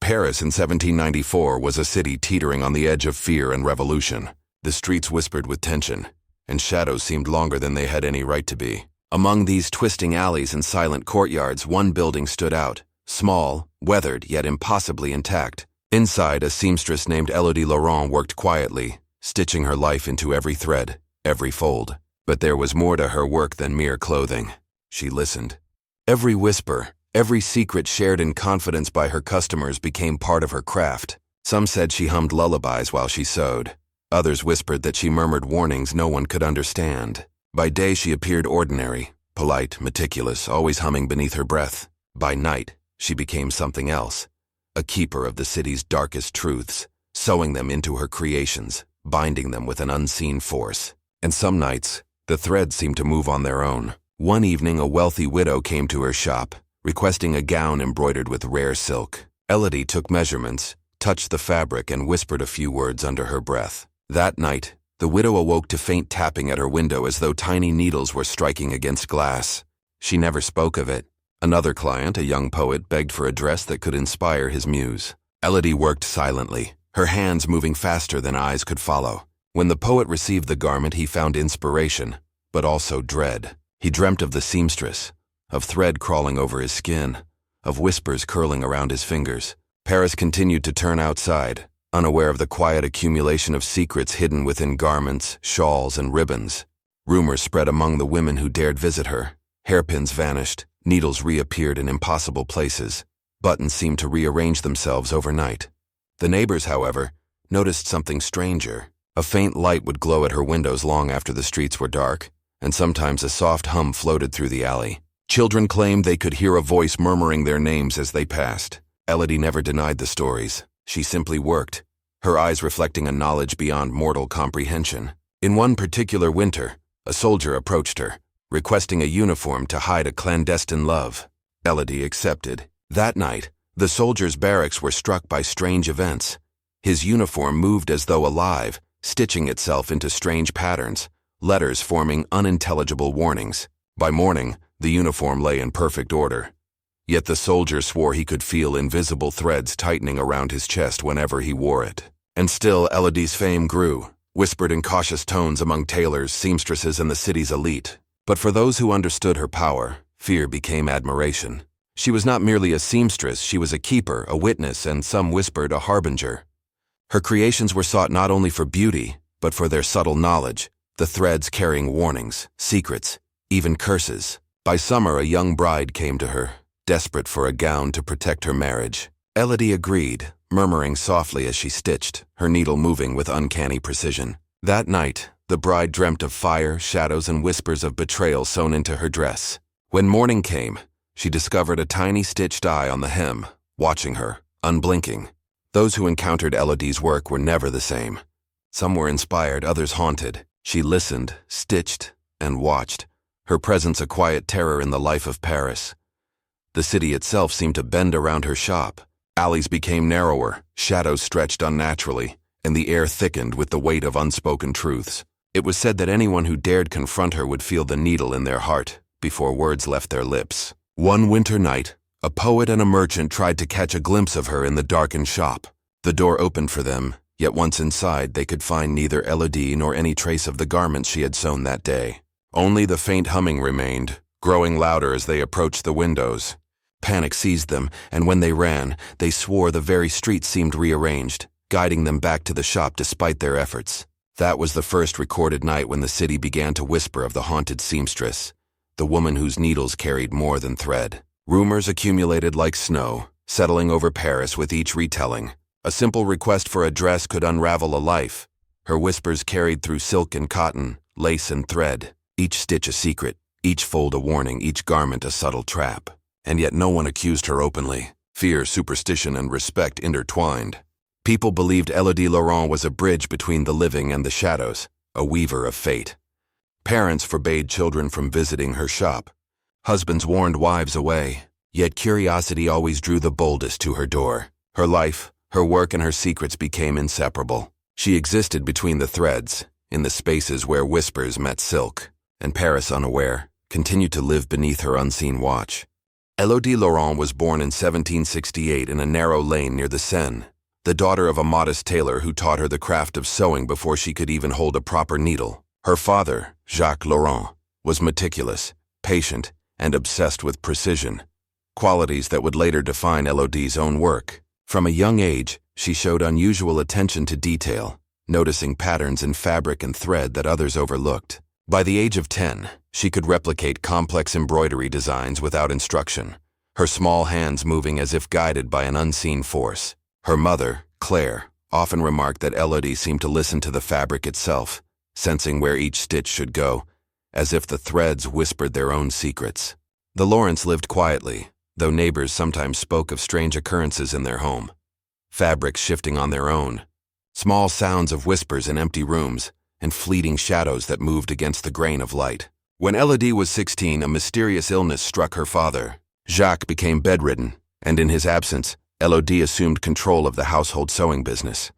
Paris in 1794 was a city teetering on the edge of fear and revolution. The streets whispered with tension, and shadows seemed longer than they had any right to be. Among these twisting alleys and silent courtyards, one building stood out, small, weathered, yet impossibly intact. Inside, a seamstress named Elodie Laurent worked quietly, stitching her life into every thread, every fold. But there was more to her work than mere clothing. She listened. Every whisper, every secret shared in confidence by her customers became part of her craft. Some said she hummed lullabies while she sewed. Others whispered that she murmured warnings no one could understand. By day she appeared ordinary, polite, meticulous, always humming beneath her breath. By night, she became something else, a keeper of the city's darkest truths, sewing them into her creations, binding them with an unseen force. And some nights, the threads seemed to move on their own. One evening, a wealthy widow came to her shop, requesting a gown embroidered with rare silk. Elodie took measurements, touched the fabric, and whispered a few words under her breath. That night, the widow awoke to faint tapping at her window as though tiny needles were striking against glass. She never spoke of it. Another client, a young poet, begged for a dress that could inspire his muse. Elodie worked silently, her hands moving faster than eyes could follow. When the poet received the garment, he found inspiration, but also dread. He dreamt of the seamstress, of thread crawling over his skin, of whispers curling around his fingers. Paris continued to turn outside, unaware of the quiet accumulation of secrets hidden within garments, shawls, and ribbons. Rumors spread among the women who dared visit her. Hairpins vanished, needles reappeared in impossible places, buttons seemed to rearrange themselves overnight. The neighbors, however, noticed something stranger. A faint light would glow at her windows long after the streets were dark, and sometimes a soft hum floated through the alley. Children claimed they could hear a voice murmuring their names as they passed. Elodie never denied the stories. She simply worked, her eyes reflecting a knowledge beyond mortal comprehension. In one particular winter, a soldier approached her, requesting a uniform to hide a clandestine love. Elodie accepted. That night, the soldier's barracks were struck by strange events. His uniform moved as though alive, stitching itself into strange patterns, letters forming unintelligible warnings. By morning, the uniform lay in perfect order. Yet the soldier swore he could feel invisible threads tightening around his chest whenever he wore it. And still, Elodie's fame grew, whispered in cautious tones among tailors, seamstresses, and the city's elite. But for those who understood her power, fear became admiration. She was not merely a seamstress, she was a keeper, a witness, and some whispered a harbinger. Her creations were sought not only for beauty, but for their subtle knowledge, the threads carrying warnings, secrets, even curses. By summer, a young bride came to her, desperate for a gown to protect her marriage. Elodie agreed, murmuring softly as she stitched, her needle moving with uncanny precision. That night, the bride dreamt of fire, shadows, and whispers of betrayal sewn into her dress. When morning came, she discovered a tiny stitched eye on the hem, watching her, unblinking. Those who encountered Elodie's work were never the same. Some were inspired, others haunted. She listened, stitched, and watched, her presence a quiet terror in the life of Paris. The city itself seemed to bend around her shop. Alleys became narrower, shadows stretched unnaturally, and the air thickened with the weight of unspoken truths. It was said that anyone who dared confront her would feel the needle in their heart before words left their lips. One winter night, a poet and a merchant tried to catch a glimpse of her in the darkened shop. The door opened for them, yet once inside they could find neither Elodie nor any trace of the garments she had sewn that day. Only the faint humming remained, growing louder as they approached the windows. Panic seized them, and when they ran, they swore the very street seemed rearranged, guiding them back to the shop despite their efforts. That was the first recorded night when the city began to whisper of the haunted seamstress, the woman whose needles carried more than thread. Rumors accumulated like snow, settling over Paris with each retelling. A simple request for a dress could unravel a life. Her whispers carried through silk and cotton, lace and thread, each stitch a secret, each fold a warning, each garment a subtle trap. And yet no one accused her openly. Fear, superstition, and respect intertwined. People believed Elodie Laurent was a bridge between the living and the shadows, a weaver of fate. Parents forbade children from visiting her shop. Husbands warned wives away, yet curiosity always drew the boldest to her door. Her life, her work, and her secrets became inseparable. She existed between the threads, in the spaces where whispers met silk, and Paris, unaware, continued to live beneath her unseen watch. Élodie Laurent was born in 1768 in a narrow lane near the Seine, the daughter of a modest tailor who taught her the craft of sewing before she could even hold a proper needle. Her father, Jacques Laurent, was meticulous, patient, and obsessed with precision, qualities that would later define Élodie's own work. From a young age, she showed unusual attention to detail, noticing patterns in fabric and thread that others overlooked. By the age of 10, she could replicate complex embroidery designs without instruction, her small hands moving as if guided by an unseen force. Her mother, Claire, often remarked that Élodie seemed to listen to the fabric itself, sensing where each stitch should go, as if the threads whispered their own secrets. The Laurents lived quietly, though neighbors sometimes spoke of strange occurrences in their home. Fabrics shifting on their own, small sounds of whispers in empty rooms, and fleeting shadows that moved against the grain of light. When Élodie was 16, a mysterious illness struck her father. Jacques became bedridden, and in his absence, Élodie assumed control of the household sewing business.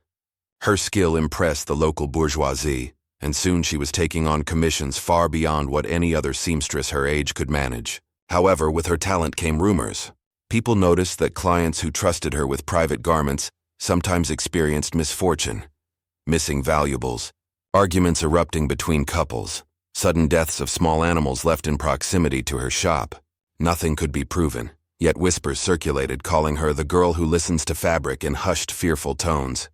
Her skill impressed the local bourgeoisie, and soon she was taking on commissions far beyond what any other seamstress her age could manage. However, with her talent came rumors. People noticed that clients who trusted her with private garments sometimes experienced misfortune, missing valuables, arguments erupting between couples, sudden deaths of small animals left in proximity to her shop. Nothing could be proven, yet whispers circulated calling her the girl who listens to fabric in hushed, fearful tones.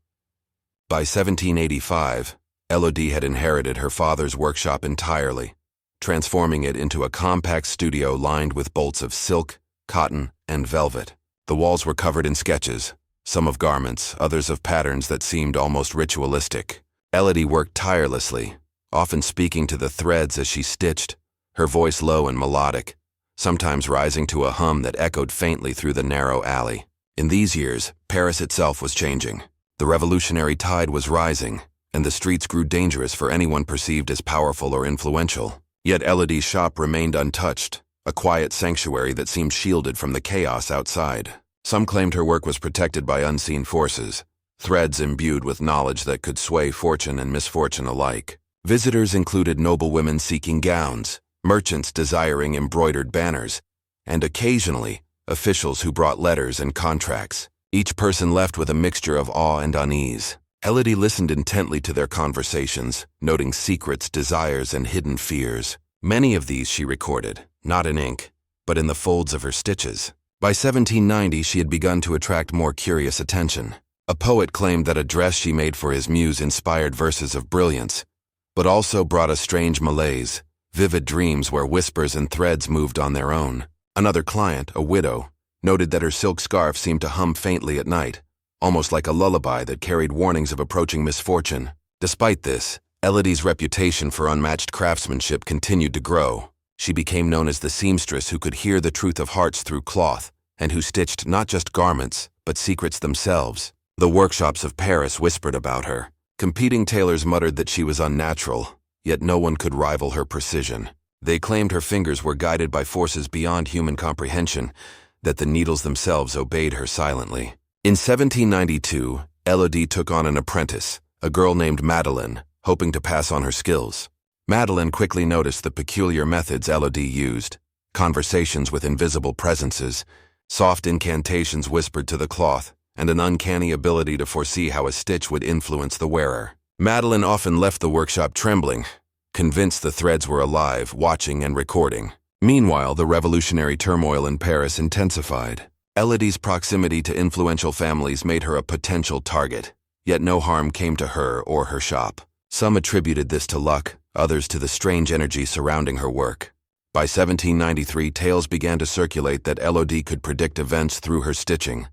By 1785, Élodie had inherited her father's workshop entirely, transforming it into a compact studio lined with bolts of silk, cotton, and velvet. The walls were covered in sketches, some of garments, others of patterns that seemed almost ritualistic. Élodie worked tirelessly, often speaking to the threads as she stitched, her voice low and melodic, sometimes rising to a hum that echoed faintly through the narrow alley. In these years, Paris itself was changing. The revolutionary tide was rising, and the streets grew dangerous for anyone perceived as powerful or influential. Yet Élodie's shop remained untouched, a quiet sanctuary that seemed shielded from the chaos outside. Some claimed her work was protected by unseen forces, threads imbued with knowledge that could sway fortune and misfortune alike. Visitors included noblewomen seeking gowns, merchants desiring embroidered banners, and occasionally, officials who brought letters and contracts. Each person left with a mixture of awe and unease. Élodie listened intently to their conversations, noting secrets, desires, and hidden fears. Many of these she recorded, not in ink, but in the folds of her stitches. By 1790, she had begun to attract more curious attention. A poet claimed that a dress she made for his muse inspired verses of brilliance, but also brought a strange malaise, vivid dreams where whispers and threads moved on their own. Another client, a widow, noted that her silk scarf seemed to hum faintly at night, almost like a lullaby that carried warnings of approaching misfortune. Despite this, Élodie's reputation for unmatched craftsmanship continued to grow. She became known as the seamstress who could hear the truth of hearts through cloth, and who stitched not just garments, but secrets themselves. The workshops of Paris whispered about her. Competing tailors muttered that she was unnatural, yet no one could rival her precision. They claimed her fingers were guided by forces beyond human comprehension, that the needles themselves obeyed her silently. In 1792, Élodie took on an apprentice, a girl named Madeleine, hoping to pass on her skills. Madeleine quickly noticed the peculiar methods Élodie used: conversations with invisible presences, soft incantations whispered to the cloth, and an uncanny ability to foresee how a stitch would influence the wearer. Madeleine often left the workshop trembling, convinced the threads were alive, watching and recording. Meanwhile, the revolutionary turmoil in Paris intensified. Élodie's proximity to influential families made her a potential target, yet no harm came to her or her shop. Some attributed this to luck, others to the strange energy surrounding her work. By 1793, tales began to circulate that Élodie could predict events through her stitching.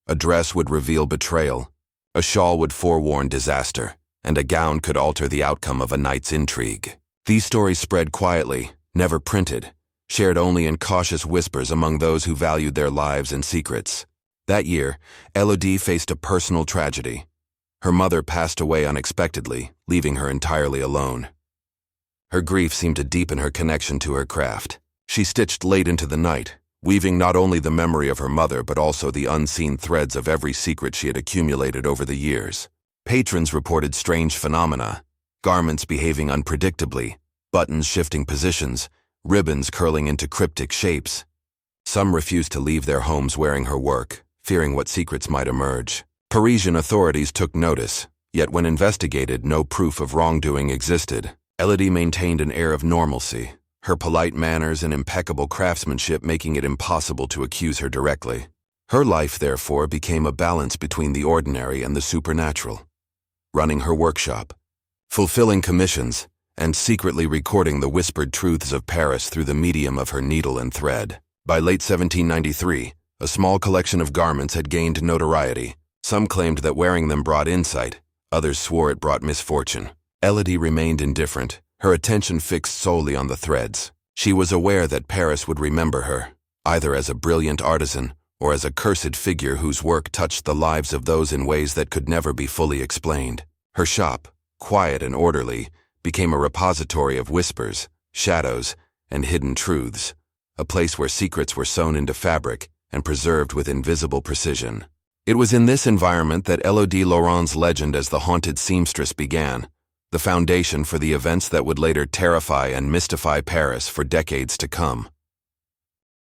A dress would reveal betrayal, a shawl would forewarn disaster, and a gown could alter the outcome of a night's intrigue. These stories spread quietly, never printed, shared only in cautious whispers among those who valued their lives and secrets. That year, Élodie faced a personal tragedy. Her mother passed away unexpectedly, leaving her entirely alone. Her grief seemed to deepen her connection to her craft. She stitched late into the night, weaving not only the memory of her mother but also the unseen threads of every secret she had accumulated over the years. Patrons reported strange phenomena: garments behaving unpredictably, buttons shifting positions, ribbons curling into cryptic shapes. Some refused to leave their homes wearing her work, fearing what secrets might emerge. Parisian authorities took notice, yet when investigated, no proof of wrongdoing existed. Elodie maintained an air of normalcy, her polite manners and impeccable craftsmanship making it impossible to accuse her directly. Her life, therefore, became a balance between the ordinary and the supernatural. Running her workshop, fulfilling commissions, and secretly recording the whispered truths of Paris through the medium of her needle and thread. By late 1793, a small collection of garments had gained notoriety. Some claimed that wearing them brought insight, others swore it brought misfortune. Elodie remained indifferent, her attention fixed solely on the threads. She was aware that Paris would remember her, either as a brilliant artisan or as a cursed figure whose work touched the lives of those in ways that could never be fully explained. Her shop, quiet and orderly, became a repository of whispers, shadows, and hidden truths, a place where secrets were sewn into fabric and preserved with invisible precision. It was in this environment that Elodie Laurent's legend as the haunted seamstress began, the foundation for the events that would later terrify and mystify Paris for decades to come.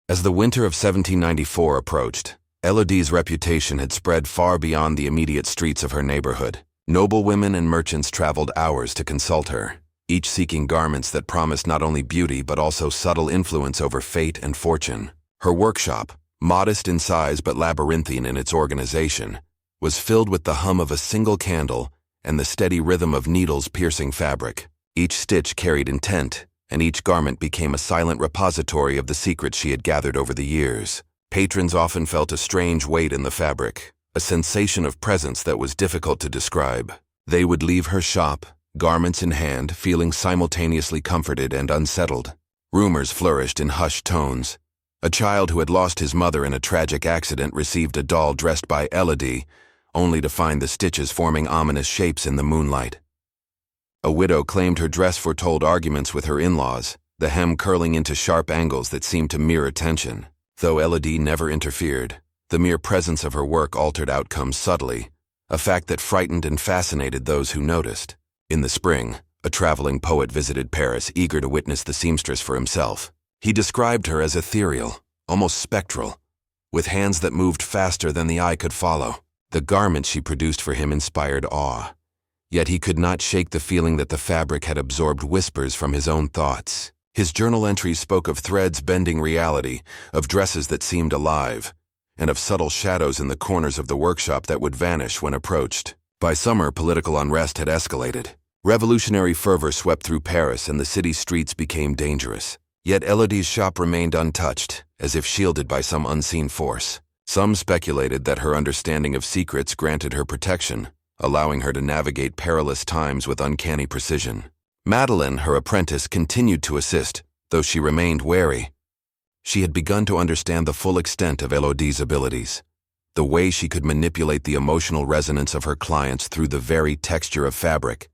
As the winter of 1794 approached, Elodie's reputation had spread far beyond the immediate streets of her neighborhood. Noblewomen and merchants traveled hours to consult her, each seeking garments that promised not only beauty but also subtle influence over fate and fortune. Her workshop, modest in size but labyrinthine in its organization, was filled with the hum of a single candle and the steady rhythm of needles piercing fabric. Each stitch carried intent, and each garment became a silent repository of the secrets she had gathered over the years. Patrons often felt a strange weight in the fabric, a sensation of presence that was difficult to describe. They would leave her shop, garments in hand, feeling simultaneously comforted and unsettled. Rumors flourished in hushed tones. A child who had lost his mother in a tragic accident received a doll dressed by Elodie, only to find the stitches forming ominous shapes in the moonlight. A widow claimed her dress foretold arguments with her in-laws, the hem curling into sharp angles that seemed to mirror tension. Though Elodie never interfered, the mere presence of her work altered outcomes subtly, a fact that frightened and fascinated those who noticed. In the spring, a traveling poet visited Paris, eager to witness the seamstress for himself. He described her as ethereal, almost spectral, with hands that moved faster than the eye could follow. The garments she produced for him inspired awe, yet he could not shake the feeling that the fabric had absorbed whispers from his own thoughts. His journal entries spoke of threads bending reality, of dresses that seemed alive, and of subtle shadows in the corners of the workshop that would vanish when approached. By summer, political unrest had escalated. Revolutionary fervor swept through Paris and the city's streets became dangerous. Yet Elodie's shop remained untouched, as if shielded by some unseen force. Some speculated that her understanding of secrets granted her protection, allowing her to navigate perilous times with uncanny precision. Madeleine, her apprentice, continued to assist, though she remained wary. She had begun to understand the full extent of Elodie's abilities, the way she could manipulate the emotional resonance of her clients through the very texture of fabric,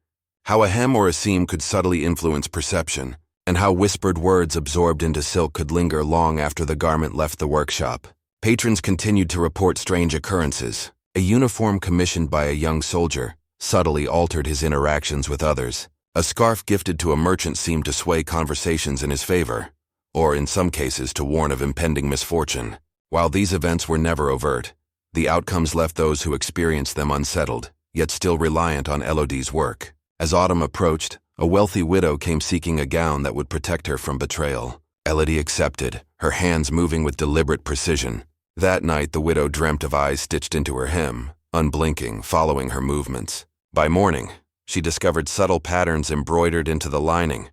how a hem or a seam could subtly influence perception, and how whispered words absorbed into silk could linger long after the garment left the workshop. Patrons continued to report strange occurrences. A uniform commissioned by a young soldier subtly altered his interactions with others. A scarf gifted to a merchant seemed to sway conversations in his favor, or in some cases to warn of impending misfortune. While these events were never overt, the outcomes left those who experienced them unsettled, yet still reliant on Elodie's work. As autumn approached, a wealthy widow came seeking a gown that would protect her from betrayal. Elodie accepted, her hands moving with deliberate precision. That night, the widow dreamt of eyes stitched into her hem, unblinking, following her movements. By morning, she discovered subtle patterns embroidered into the lining,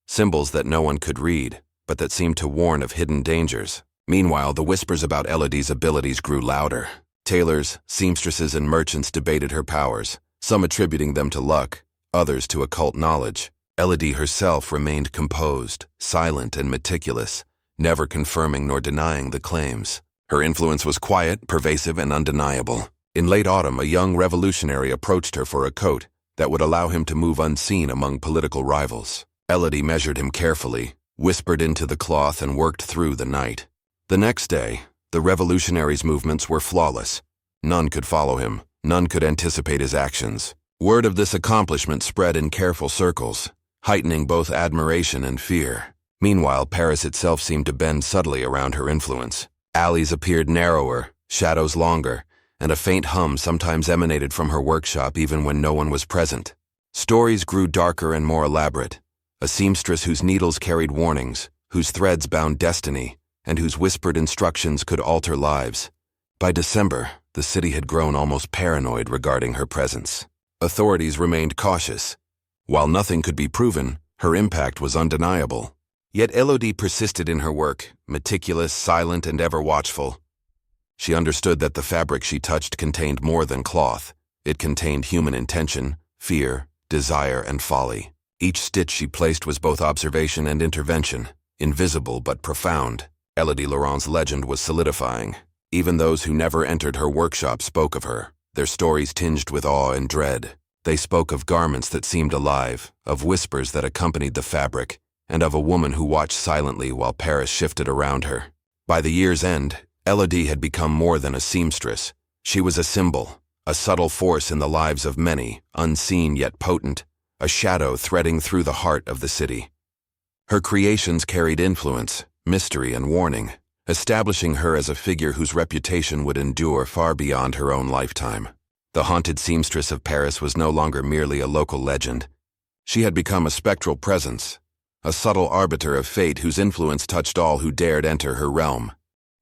symbols that no one could read, but that seemed to warn of hidden dangers. Meanwhile, the whispers about Elodie's abilities grew louder. Tailors, seamstresses, and merchants debated her powers, some attributing them to luck, others to occult knowledge. Elodie herself remained composed, silent, and meticulous, never confirming nor denying the claims. Her influence was quiet, pervasive, and undeniable. In late autumn, a young revolutionary approached her for a coat that would allow him to move unseen among political rivals. Elodie measured him carefully, whispered into the cloth, and worked through the night. The next day, the revolutionary's movements were flawless. None could follow him, none could anticipate his actions. Word of this accomplishment spread in careful circles, heightening both admiration and fear. Meanwhile, Paris itself seemed to bend subtly around her influence. Alleys appeared narrower, shadows longer, and a faint hum sometimes emanated from her workshop even when no one was present. Stories grew darker and more elaborate. A seamstress whose needles carried warnings, whose threads bound destiny, and whose whispered instructions could alter lives. By December, the city had grown almost paranoid regarding her presence. Authorities remained cautious. While nothing could be proven, her impact was undeniable. Yet Elodie persisted in her work, meticulous, silent, and ever watchful. She understood that the fabric she touched contained more than cloth. It contained human intention, fear, desire, and folly. Each stitch she placed was both observation and intervention, invisible but profound. Elodie Laurent's legend was solidifying. Even those who never entered her workshop spoke of her, their stories tinged with awe and dread. They spoke of garments that seemed alive, of whispers that accompanied the fabric, and of a woman who watched silently while Paris shifted around her. By the year's end, Elodie had become more than a seamstress. She was a symbol, a subtle force in the lives of many, unseen yet potent, a shadow threading through the heart of the city. Her creations carried influence, mystery, and warning, establishing her as a figure whose reputation would endure far beyond her own lifetime. The haunted seamstress of Paris was no longer merely a local legend. She had become a spectral presence, a subtle arbiter of fate whose influence touched all who dared enter her realm.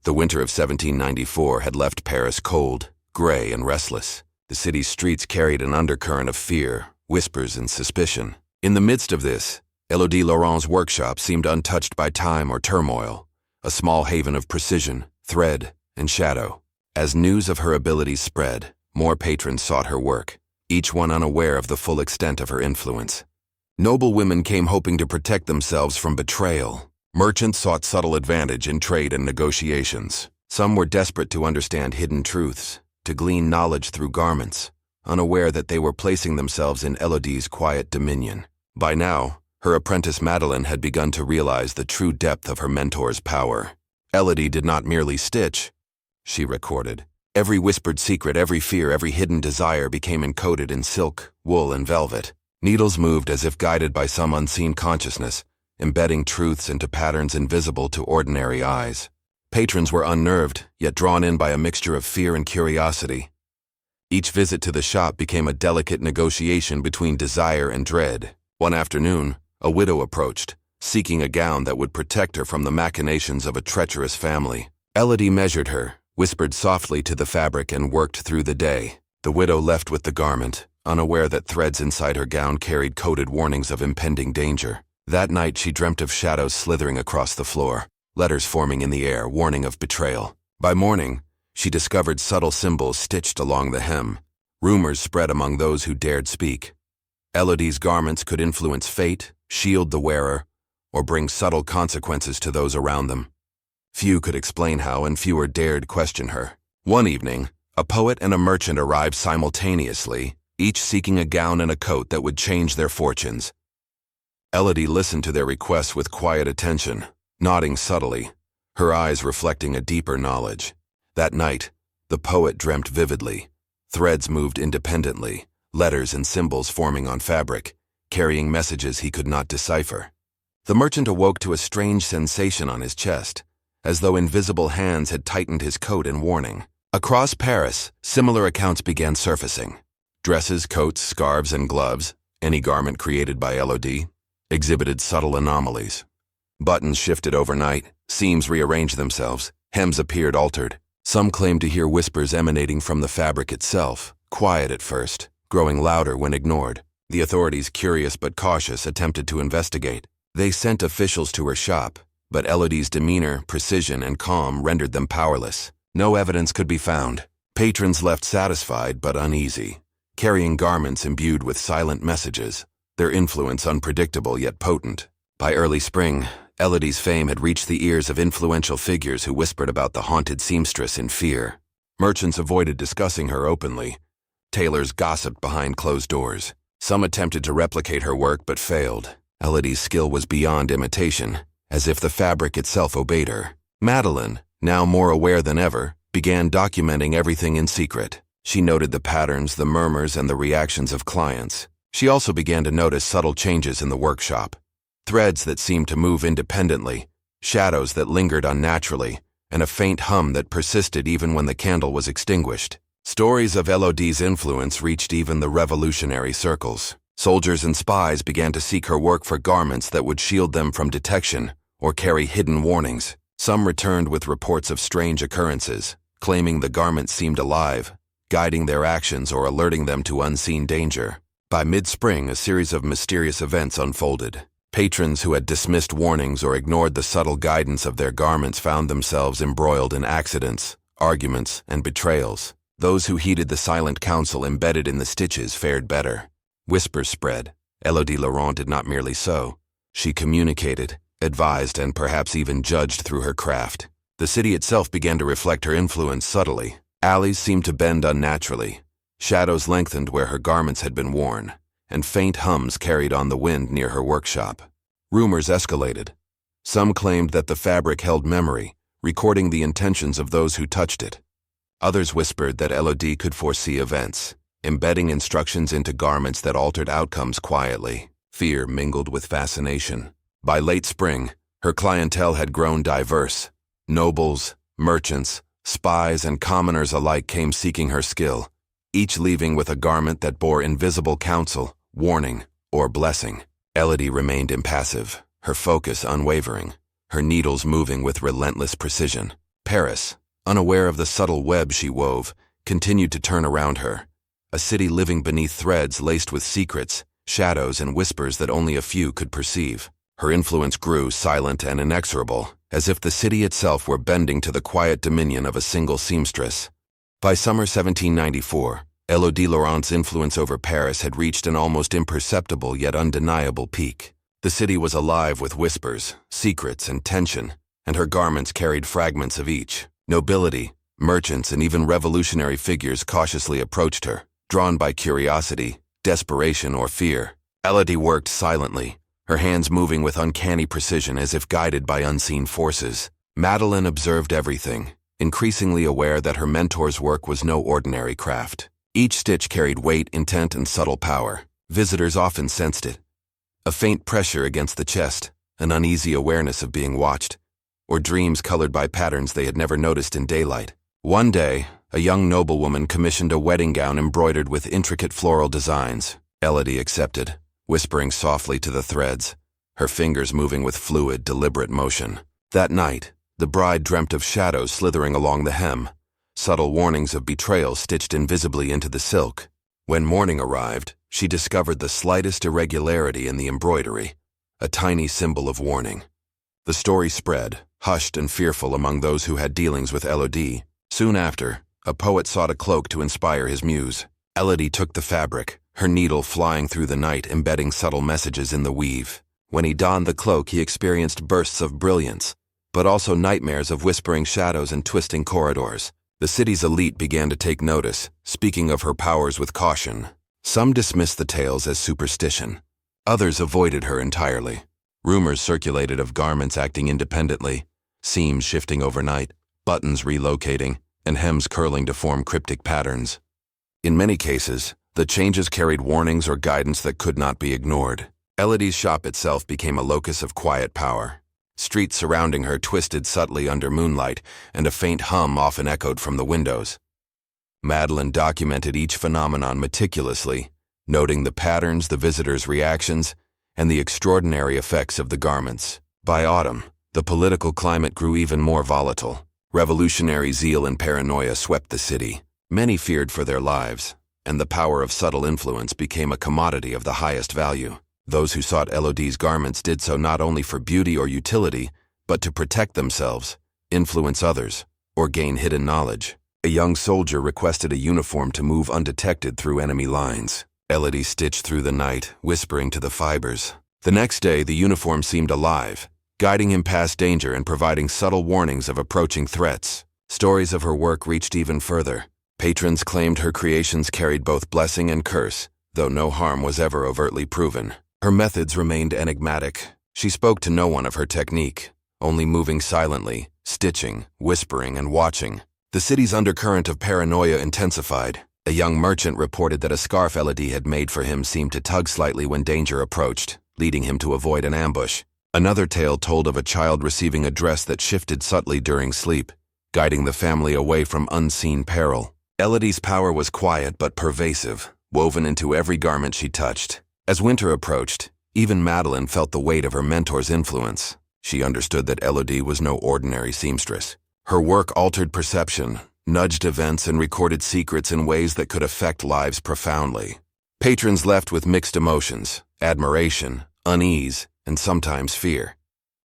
The winter of 1794 had left Paris cold, gray, and restless. The city's streets carried an undercurrent of fear, whispers, and suspicion. In the midst of this, Elodie Laurent's workshop seemed untouched by time or turmoil, a small haven of precision, thread, and shadow. As news of her abilities spread, more patrons sought her work, each one unaware of the full extent of her influence. Noble women came hoping to protect themselves from betrayal. Merchants sought subtle advantage in trade and negotiations. Some were desperate to understand hidden truths, to glean knowledge through garments, unaware that they were placing themselves in Elodie's quiet dominion. By now, her apprentice Madeleine had begun to realize the true depth of her mentor's power. Elodie did not merely stitch, she recorded. Every whispered secret, every fear, every hidden desire became encoded in silk, wool, and velvet. Needles moved as if guided by some unseen consciousness, embedding truths into patterns invisible to ordinary eyes. Patrons were unnerved, yet drawn in by a mixture of fear and curiosity. Each visit to the shop became a delicate negotiation between desire and dread. One afternoon, a widow approached, seeking a gown that would protect her from the machinations of a treacherous family. Elodie measured her, whispered softly to the fabric, and worked through the day. The widow left with the garment, unaware that threads inside her gown carried coded warnings of impending danger. That night she dreamt of shadows slithering across the floor, letters forming in the air, warning of betrayal. By morning, she discovered subtle symbols stitched along the hem. Rumors spread among those who dared speak. Elodie's garments could influence fate, shield the wearer, or bring subtle consequences to those around them. Few could explain how, and fewer dared question her. One evening, a poet and a merchant arrived simultaneously, each seeking a gown and a coat that would change their fortunes. Elodie listened to their requests with quiet attention, nodding subtly, her eyes reflecting a deeper knowledge. That night, the poet dreamt vividly. Threads moved independently, letters and symbols forming on fabric, carrying messages he could not decipher. The merchant awoke to a strange sensation on his chest, as though invisible hands had tightened his coat in warning. Across Paris, similar accounts began surfacing. Dresses, coats, scarves, and gloves, any garment created by Elodie, exhibited subtle anomalies. Buttons shifted overnight, seams rearranged themselves, hems appeared altered. Some claimed to hear whispers emanating from the fabric itself, quiet at first, growing louder when ignored. The authorities, curious but cautious, attempted to investigate. They sent officials to her shop, but Elodie's demeanor, precision, and calm rendered them powerless. No evidence could be found. Patrons left satisfied but uneasy, carrying garments imbued with silent messages, their influence unpredictable yet potent. By early spring, Elodie's fame had reached the ears of influential figures who whispered about the haunted seamstress in fear. Merchants avoided discussing her openly. Tailors gossiped behind closed doors. Some attempted to replicate her work but failed. Elodie's skill was beyond imitation, as if the fabric itself obeyed her. Madeleine, now more aware than ever, began documenting everything in secret. She noted the patterns, the murmurs, and the reactions of clients. She also began to notice subtle changes in the workshop. threads that seemed to move independently, shadows that lingered unnaturally, and a faint hum that persisted even when the candle was extinguished. Stories of Elodie's influence reached even the revolutionary circles. Soldiers and spies began to seek her work for garments that would shield them from detection or carry hidden warnings. Some returned with reports of strange occurrences, claiming the garments seemed alive, guiding their actions or alerting them to unseen danger. By mid-spring, a series of mysterious events unfolded. Patrons who had dismissed warnings or ignored the subtle guidance of their garments found themselves embroiled in accidents, arguments, and betrayals. Those who heeded the silent counsel embedded in the stitches fared better. Whispers spread. Elodie Laurent did not merely sew. She communicated, advised, and perhaps even judged through her craft. The city itself began to reflect her influence subtly. Alleys seemed to bend unnaturally. Shadows lengthened where her garments had been worn, and faint hums carried on the wind near her workshop. Rumors escalated. Some claimed that the fabric held memory, recording the intentions of those who touched it. Others whispered that Elodie could foresee events, embedding instructions into garments that altered outcomes quietly. Fear mingled with fascination. By late spring, her clientele had grown diverse. Nobles, merchants, spies, and commoners alike came seeking her skill, each leaving with a garment that bore invisible counsel, warning, or blessing. Elodie remained impassive, her focus unwavering, her needles moving with relentless precision. Paris, unaware of the subtle web she wove, continued to turn around her, a city living beneath threads laced with secrets, shadows, and whispers that only a few could perceive. Her influence grew silent and inexorable, as if the city itself were bending to the quiet dominion of a single seamstress. By summer 1794, Elodie Laurent's influence over Paris had reached an almost imperceptible yet undeniable peak. The city was alive with whispers, secrets, and tension, and her garments carried fragments of each. Nobility, merchants, and even revolutionary figures cautiously approached her, drawn by curiosity, desperation, or fear. Elodie worked silently, her hands moving with uncanny precision as if guided by unseen forces. Madeleine observed everything, increasingly aware that her mentor's work was no ordinary craft. Each stitch carried weight, intent, and subtle power. Visitors often sensed it. A faint pressure against the chest, an uneasy awareness of being watched, or dreams colored by patterns they had never noticed in daylight. One day, a young noblewoman commissioned a wedding gown embroidered with intricate floral designs. Elodie accepted, whispering softly to the threads, her fingers moving with fluid, deliberate motion. That night, the bride dreamt of shadows slithering along the hem, subtle warnings of betrayal stitched invisibly into the silk. When morning arrived, she discovered the slightest irregularity in the embroidery, a tiny symbol of warning. The story spread, hushed and fearful among those who had dealings with Elodie. Soon after, a poet sought a cloak to inspire his muse. Elodie took the fabric, her needle flying through the night, embedding subtle messages in the weave. When he donned the cloak, he experienced bursts of brilliance, but also nightmares of whispering shadows and twisting corridors. The city's elite began to take notice, speaking of her powers with caution. Some dismissed the tales as superstition. Others avoided her entirely. Rumors circulated of garments acting independently, seams shifting overnight, buttons relocating, and hems curling to form cryptic patterns. In many cases, the changes carried warnings or guidance that could not be ignored. Elodie's shop itself became a locus of quiet power. Streets surrounding her twisted subtly under moonlight, and a faint hum often echoed from the windows. Madeleine documented each phenomenon meticulously, noting the patterns, the visitors' reactions, and the extraordinary effects of the garments. By autumn, the political climate grew even more volatile. Revolutionary zeal and paranoia swept the city. Many feared for their lives, and the power of subtle influence became a commodity of the highest value. Those who sought Elodie's garments did so not only for beauty or utility, but to protect themselves, influence others, or gain hidden knowledge. A young soldier requested a uniform to move undetected through enemy lines. Elodie stitched through the night, whispering to the fibers. The next day, the uniform seemed alive, guiding him past danger and providing subtle warnings of approaching threats. Stories of her work reached even further. Patrons claimed her creations carried both blessing and curse, though no harm was ever overtly proven. Her methods remained enigmatic. She spoke to no one of her technique, only moving silently, stitching, whispering, and watching. The city's undercurrent of paranoia intensified. A young merchant reported that a scarf Elodie had made for him seemed to tug slightly when danger approached. leading him to avoid an ambush. Another tale told of a child receiving a dress that shifted subtly during sleep, guiding the family away from unseen peril. Elodie's power was quiet but pervasive, woven into every garment she touched. As winter approached, even Madeline felt the weight of her mentor's influence. She understood that Elodie was no ordinary seamstress. Her work altered perception, nudged events, and recorded secrets in ways that could affect lives profoundly. Patrons left with mixed emotions, admiration, unease, and sometimes fear.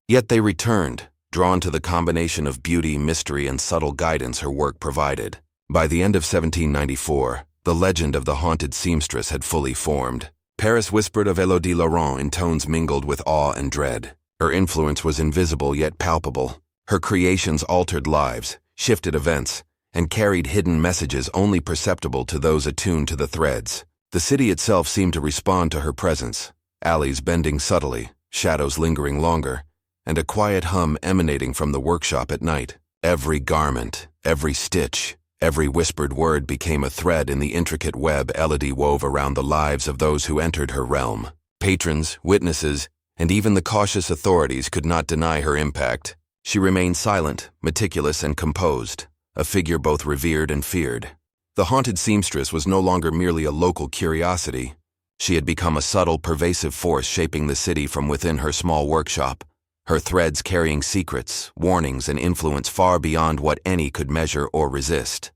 Yet they returned, drawn to the combination of beauty, mystery, and subtle guidance her work provided. By the end of 1794, the legend of the haunted seamstress had fully formed. Paris whispered of Elodie Laurent in tones mingled with awe and dread. Her influence was invisible yet palpable. Her creations altered lives, shifted events, and carried hidden messages only perceptible to those attuned to the threads. The city itself seemed to respond to her presence, alleys bending subtly, shadows lingering longer, and a quiet hum emanating from the workshop at night. Every garment, every stitch, every whispered word became a thread in the intricate web Elodie wove around the lives of those who entered her realm. Patrons, witnesses, and even the cautious authorities could not deny her impact. She remained silent, meticulous, and composed, a figure both revered and feared. The haunted seamstress was no longer merely a local curiosity. She had become a subtle, pervasive force shaping the city from within her small workshop, her threads carrying secrets, warnings, and influence far beyond what any could measure or resist.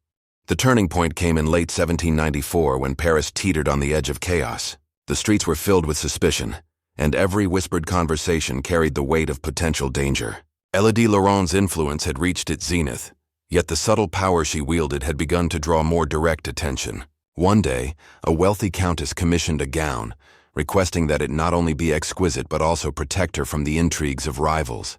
The turning point came in late 1794 when Paris teetered on the edge of chaos. The streets were filled with suspicion, and every whispered conversation carried the weight of potential danger. Elodie Laurent's influence had reached its zenith, yet the subtle power she wielded had begun to draw more direct attention. One day, a wealthy countess commissioned a gown, requesting that it not only be exquisite but also protect her from the intrigues of rivals.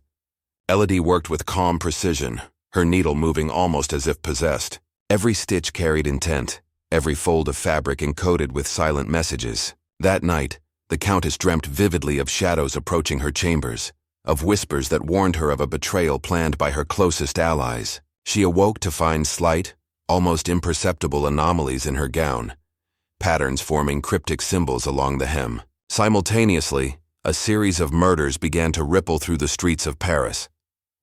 Elodie worked with calm precision, her needle moving almost as if possessed. Every stitch carried intent, every fold of fabric encoded with silent messages. That night, the countess dreamt vividly of shadows approaching her chambers, of whispers that warned her of a betrayal planned by her closest allies. She awoke to find slight, almost imperceptible anomalies in her gown, patterns forming cryptic symbols along the hem. Simultaneously, a series of murders began to ripple through the streets of Paris.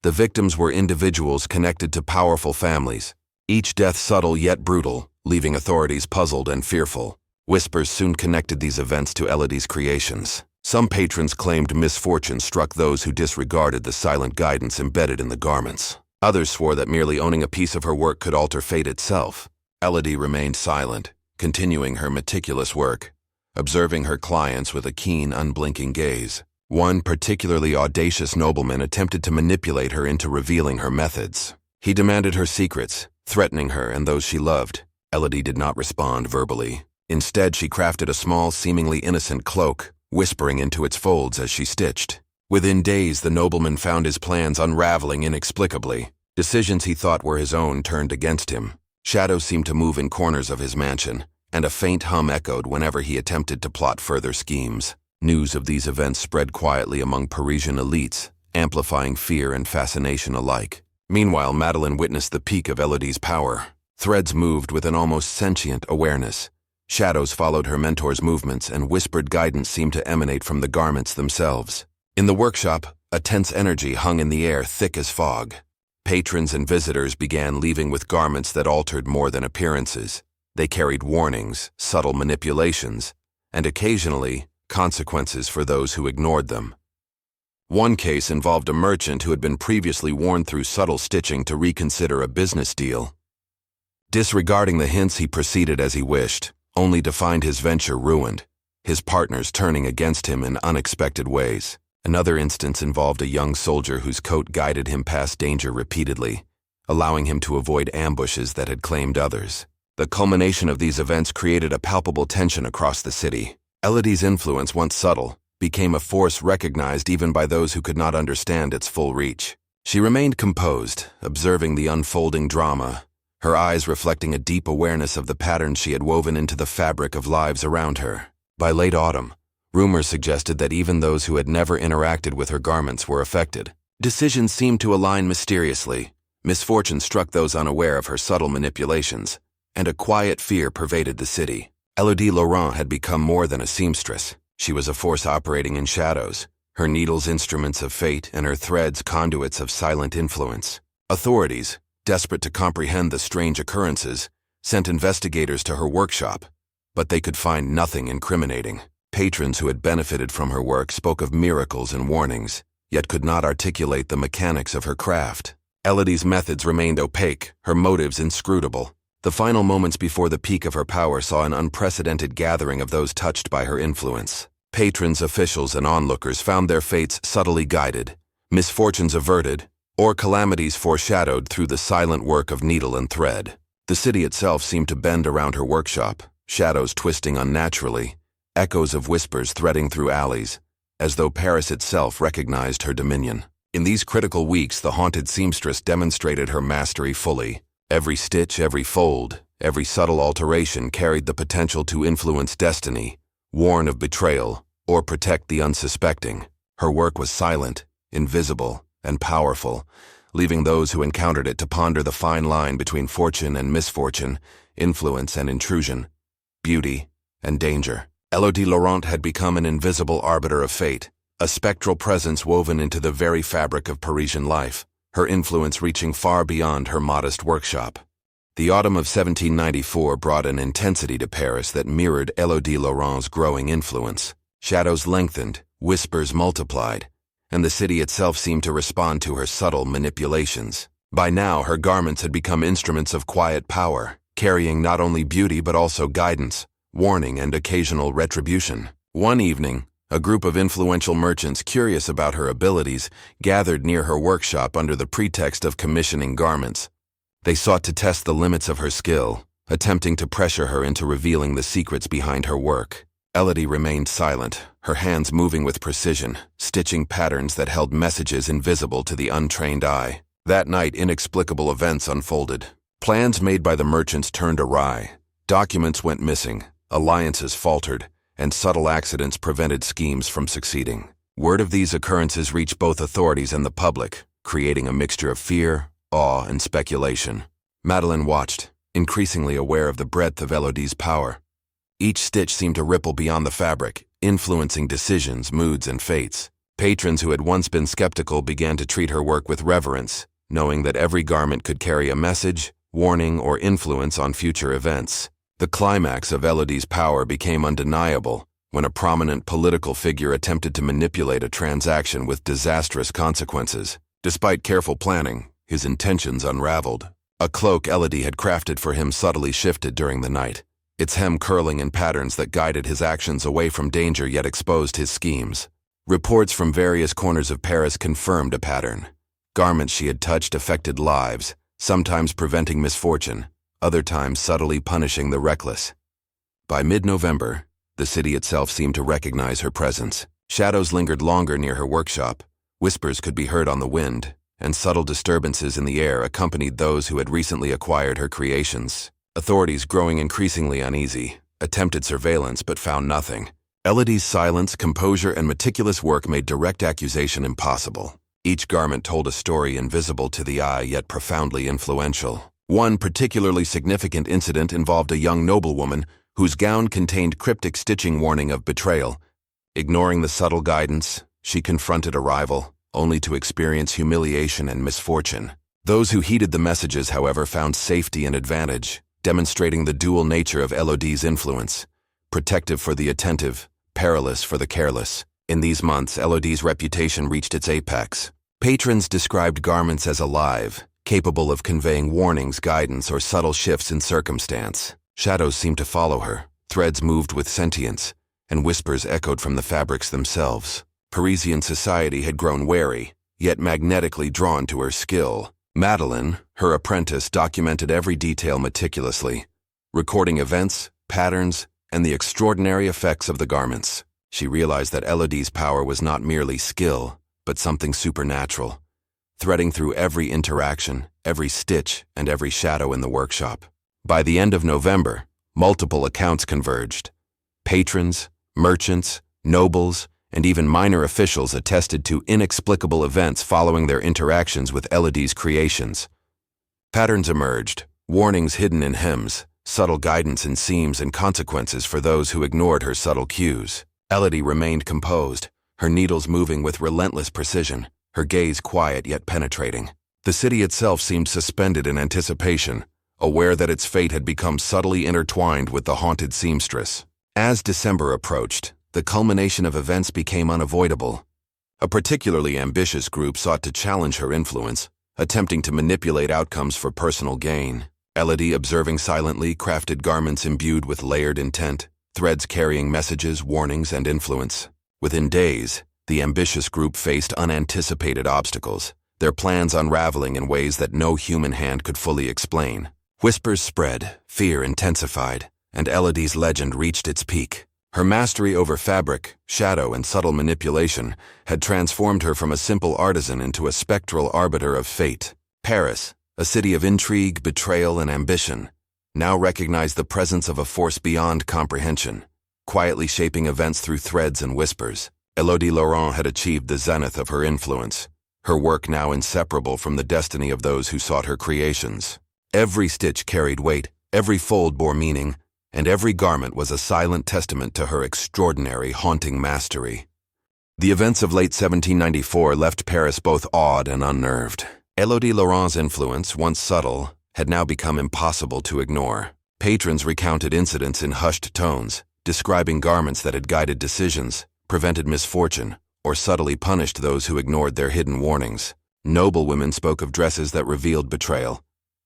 The victims were individuals connected to powerful families, each death subtle yet brutal, leaving authorities puzzled and fearful. Whispers soon connected these events to Elodie's creations. Some patrons claimed misfortune struck those who disregarded the silent guidance embedded in the garments. Others swore that merely owning a piece of her work could alter fate itself. Elodie remained silent, continuing her meticulous work, observing her clients with a keen, unblinking gaze. One particularly audacious nobleman attempted to manipulate her into revealing her methods. He demanded her secrets, threatening her and those she loved. Elodie did not respond verbally. Instead, she crafted a small, seemingly innocent cloak, whispering into its folds as she stitched. Within days, the nobleman found his plans unraveling inexplicably. Decisions he thought were his own turned against him. Shadows seemed to move in corners of his mansion, and a faint hum echoed whenever he attempted to plot further schemes. News of these events spread quietly among Parisian elites, amplifying fear and fascination alike. Meanwhile, Madeline witnessed the peak of Elodie's power. Threads moved with an almost sentient awareness. Shadows followed her mentor's movements, and whispered guidance seemed to emanate from the garments themselves. In the workshop, a tense energy hung in the air thick as fog. Patrons and visitors began leaving with garments that altered more than appearances. They carried warnings, subtle manipulations, and occasionally, consequences for those who ignored them. One case involved a merchant who had been previously warned through subtle stitching to reconsider a business deal. Disregarding the hints, he proceeded as he wished, only to find his venture ruined, his partners turning against him in unexpected ways. Another instance involved a young soldier whose coat guided him past danger repeatedly, allowing him to avoid ambushes that had claimed others. The culmination of these events created a palpable tension across the city. Elodie's influence, once subtle, became a force recognized even by those who could not understand its full reach. She remained composed, observing the unfolding drama, her eyes reflecting a deep awareness of the patterns she had woven into the fabric of lives around her. By late autumn, rumors suggested that even those who had never interacted with her garments were affected. Decisions seemed to align mysteriously. Misfortune struck those unaware of her subtle manipulations, and a quiet fear pervaded the city. Elodie Laurent had become more than a seamstress. She was a force operating in shadows, her needles instruments of fate and her threads conduits of silent influence. Authorities, desperate to comprehend the strange occurrences, sent investigators to her workshop, but they could find nothing incriminating. Patrons who had benefited from her work spoke of miracles and warnings, yet could not articulate the mechanics of her craft. Elodie's methods remained opaque, her motives inscrutable. The final moments before the peak of her power saw an unprecedented gathering of those touched by her influence. Patrons, officials, and onlookers found their fates subtly guided, misfortunes averted, or calamities foreshadowed through the silent work of needle and thread. The city itself seemed to bend around her workshop, shadows twisting unnaturally, echoes of whispers threading through alleys, as though Paris itself recognized her dominion. In these critical weeks, the haunted seamstress demonstrated her mastery fully. Every stitch, every fold, every subtle alteration carried the potential to influence destiny, warn of betrayal, or protect the unsuspecting. Her work was silent, invisible, and powerful, leaving those who encountered it to ponder the fine line between fortune and misfortune, influence and intrusion, beauty and danger. Elodie Laurent had become an invisible arbiter of fate, a spectral presence woven into the very fabric of Parisian life, her influence reaching far beyond her modest workshop. The autumn of 1794 brought an intensity to Paris that mirrored Elodie Laurent's growing influence. Shadows lengthened, whispers multiplied, and the city itself seemed to respond to her subtle manipulations. By now, her garments had become instruments of quiet power, carrying not only beauty but also guidance, warning, and occasional retribution. One evening, a group of influential merchants curious about her abilities gathered near her workshop under the pretext of commissioning garments. They sought to test the limits of her skill, attempting to pressure her into revealing the secrets behind her work. Elodie remained silent, her hands moving with precision, stitching patterns that held messages invisible to the untrained eye. That night, inexplicable events unfolded. Plans made by the merchants turned awry. Documents went missing, alliances faltered, and subtle accidents prevented schemes from succeeding. Word of these occurrences reached both authorities and the public, creating a mixture of fear, awe, and speculation. Madeleine watched, increasingly aware of the breadth of Elodie's power. Each stitch seemed to ripple beyond the fabric, influencing decisions, moods, and fates. Patrons who had once been skeptical began to treat her work with reverence, knowing that every garment could carry a message, warning, or influence on future events. The climax of Elodie's power became undeniable when a prominent political figure attempted to manipulate a transaction with disastrous consequences. Despite careful planning, his intentions unraveled. A cloak Elodie had crafted for him subtly shifted during the night, its hem curling in patterns that guided his actions away from danger yet exposed his schemes. Reports from various corners of Paris confirmed a pattern. Garments she had touched affected lives, sometimes preventing misfortune, other times subtly punishing the reckless. By mid-November, the city itself seemed to recognize her presence. Shadows lingered longer near her workshop, whispers could be heard on the wind, and subtle disturbances in the air accompanied those who had recently acquired her creations. Authorities, growing increasingly uneasy, attempted surveillance but found nothing. Elodie's silence, composure, and meticulous work made direct accusation impossible. Each garment told a story invisible to the eye yet profoundly influential. One particularly significant incident involved a young noblewoman whose gown contained cryptic stitching warning of betrayal. Ignoring the subtle guidance, she confronted a rival, only to experience humiliation and misfortune. Those who heeded the messages, however, found safety and advantage, demonstrating the dual nature of Elodie's influence, protective for the attentive, perilous for the careless. In these months, Elodie's reputation reached its apex. Patrons described garments as alive, capable of conveying warnings, guidance, or subtle shifts in circumstance. Shadows seemed to follow her, threads moved with sentience, and whispers echoed from the fabrics themselves. Parisian society had grown wary, yet magnetically drawn to her skill. Madeleine, her apprentice, documented every detail meticulously, recording events, patterns, and the extraordinary effects of the garments. She realized that Elodie's power was not merely skill, but something supernatural, threading through every interaction, every stitch, and every shadow in the workshop. By the end of November, multiple accounts converged. Patrons, merchants, nobles, and even minor officials attested to inexplicable events following their interactions with Elodie's creations. Patterns emerged, warnings hidden in hems, subtle guidance in seams, and consequences for those who ignored her subtle cues. Elodie remained composed, her needles moving with relentless precision, her gaze quiet yet penetrating. The city itself seemed suspended in anticipation, aware that its fate had become subtly intertwined with the haunted seamstress. As December approached, the culmination of events became unavoidable. A particularly ambitious group sought to challenge her influence, attempting to manipulate outcomes for personal gain. Elodie, observing silently, crafted garments imbued with layered intent, threads carrying messages, warnings, and influence. Within days, the ambitious group faced unanticipated obstacles, their plans unraveling in ways that no human hand could fully explain. Whispers spread, fear intensified, and Elodie's legend reached its peak. Her mastery over fabric, shadow, and subtle manipulation had transformed her from a simple artisan into a spectral arbiter of fate. Paris, a city of intrigue, betrayal, and ambition, now recognized the presence of a force beyond comprehension, quietly shaping events through threads and whispers. Elodie Laurent had achieved the zenith of her influence, her work now inseparable from the destiny of those who sought her creations. Every stitch carried weight, every fold bore meaning, and every garment was a silent testament to her extraordinary, haunting mastery. The events of late 1794 left Paris both awed and unnerved. Elodie Laurent's influence, once subtle, had now become impossible to ignore. Patrons recounted incidents in hushed tones, describing garments that had guided decisions, prevented misfortune, or subtly punished those who ignored their hidden warnings. Noblewomen spoke of dresses that revealed betrayal.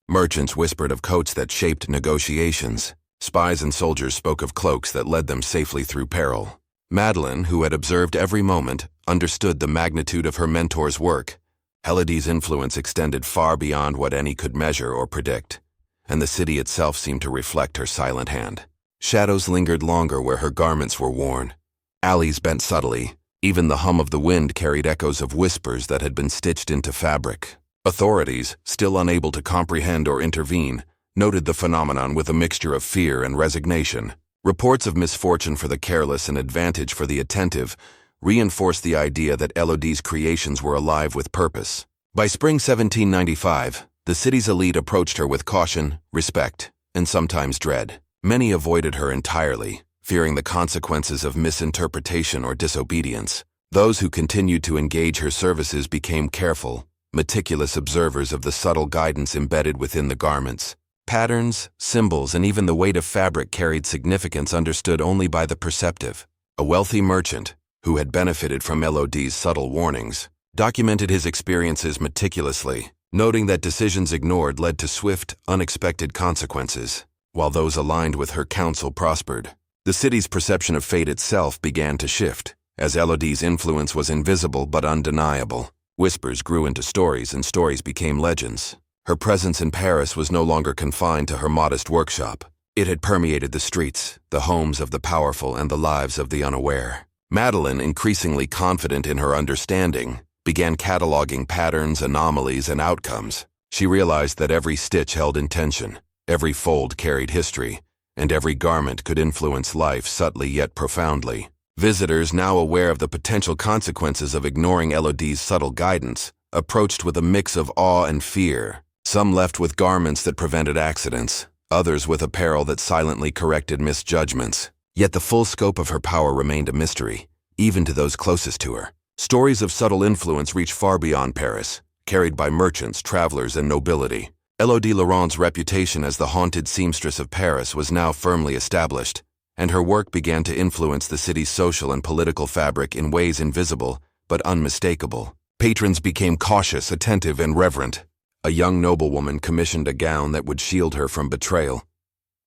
Merchants whispered of coats that shaped negotiations. Spies and soldiers spoke of cloaks that led them safely through peril. Madeleine, who had observed every moment, understood the magnitude of her mentor's work. Elodie's influence extended far beyond what any could measure or predict, and the city itself seemed to reflect her silent hand. Shadows lingered longer where her garments were worn. Alleys bent subtly. Even the hum of the wind carried echoes of whispers that had been stitched into fabric. Authorities, still unable to comprehend or intervene, noted the phenomenon with a mixture of fear and resignation. Reports of misfortune for the careless and advantage for the attentive reinforced the idea that Elodie's creations were alive with purpose. By spring 1795, the city's elite approached her with caution, respect, and sometimes dread. Many avoided her entirely, fearing the consequences of misinterpretation or disobedience. Those who continued to engage her services became careful, meticulous observers of the subtle guidance embedded within the garments. Patterns, symbols, and even the weight of fabric carried significance understood only by the perceptive. A wealthy merchant, who had benefited from Elodie's subtle warnings, documented his experiences meticulously, noting that decisions ignored led to swift, unexpected consequences, while those aligned with her counsel prospered. The city's perception of fate itself began to shift, as Elodie's influence was invisible but undeniable. Whispers grew into stories, and stories became legends. Her presence in Paris was no longer confined to her modest workshop. It had permeated the streets, the homes of the powerful, and the lives of the unaware. Madeleine, increasingly confident in her understanding, began cataloging patterns, anomalies, and outcomes. She realized that every stitch held intention, every fold carried history, and every garment could influence life subtly yet profoundly. Visitors, now aware of the potential consequences of ignoring Elodie's subtle guidance, approached with a mix of awe and fear. Some left with garments that prevented accidents, others with apparel that silently corrected misjudgments. Yet the full scope of her power remained a mystery, even to those closest to her. Stories of subtle influence reached far beyond Paris, carried by merchants, travelers, and nobility. Elodie Laurent's reputation as the haunted seamstress of Paris was now firmly established, and her work began to influence the city's social and political fabric in ways invisible but unmistakable. Patrons became cautious, attentive, and reverent. A young noblewoman commissioned a gown that would shield her from betrayal.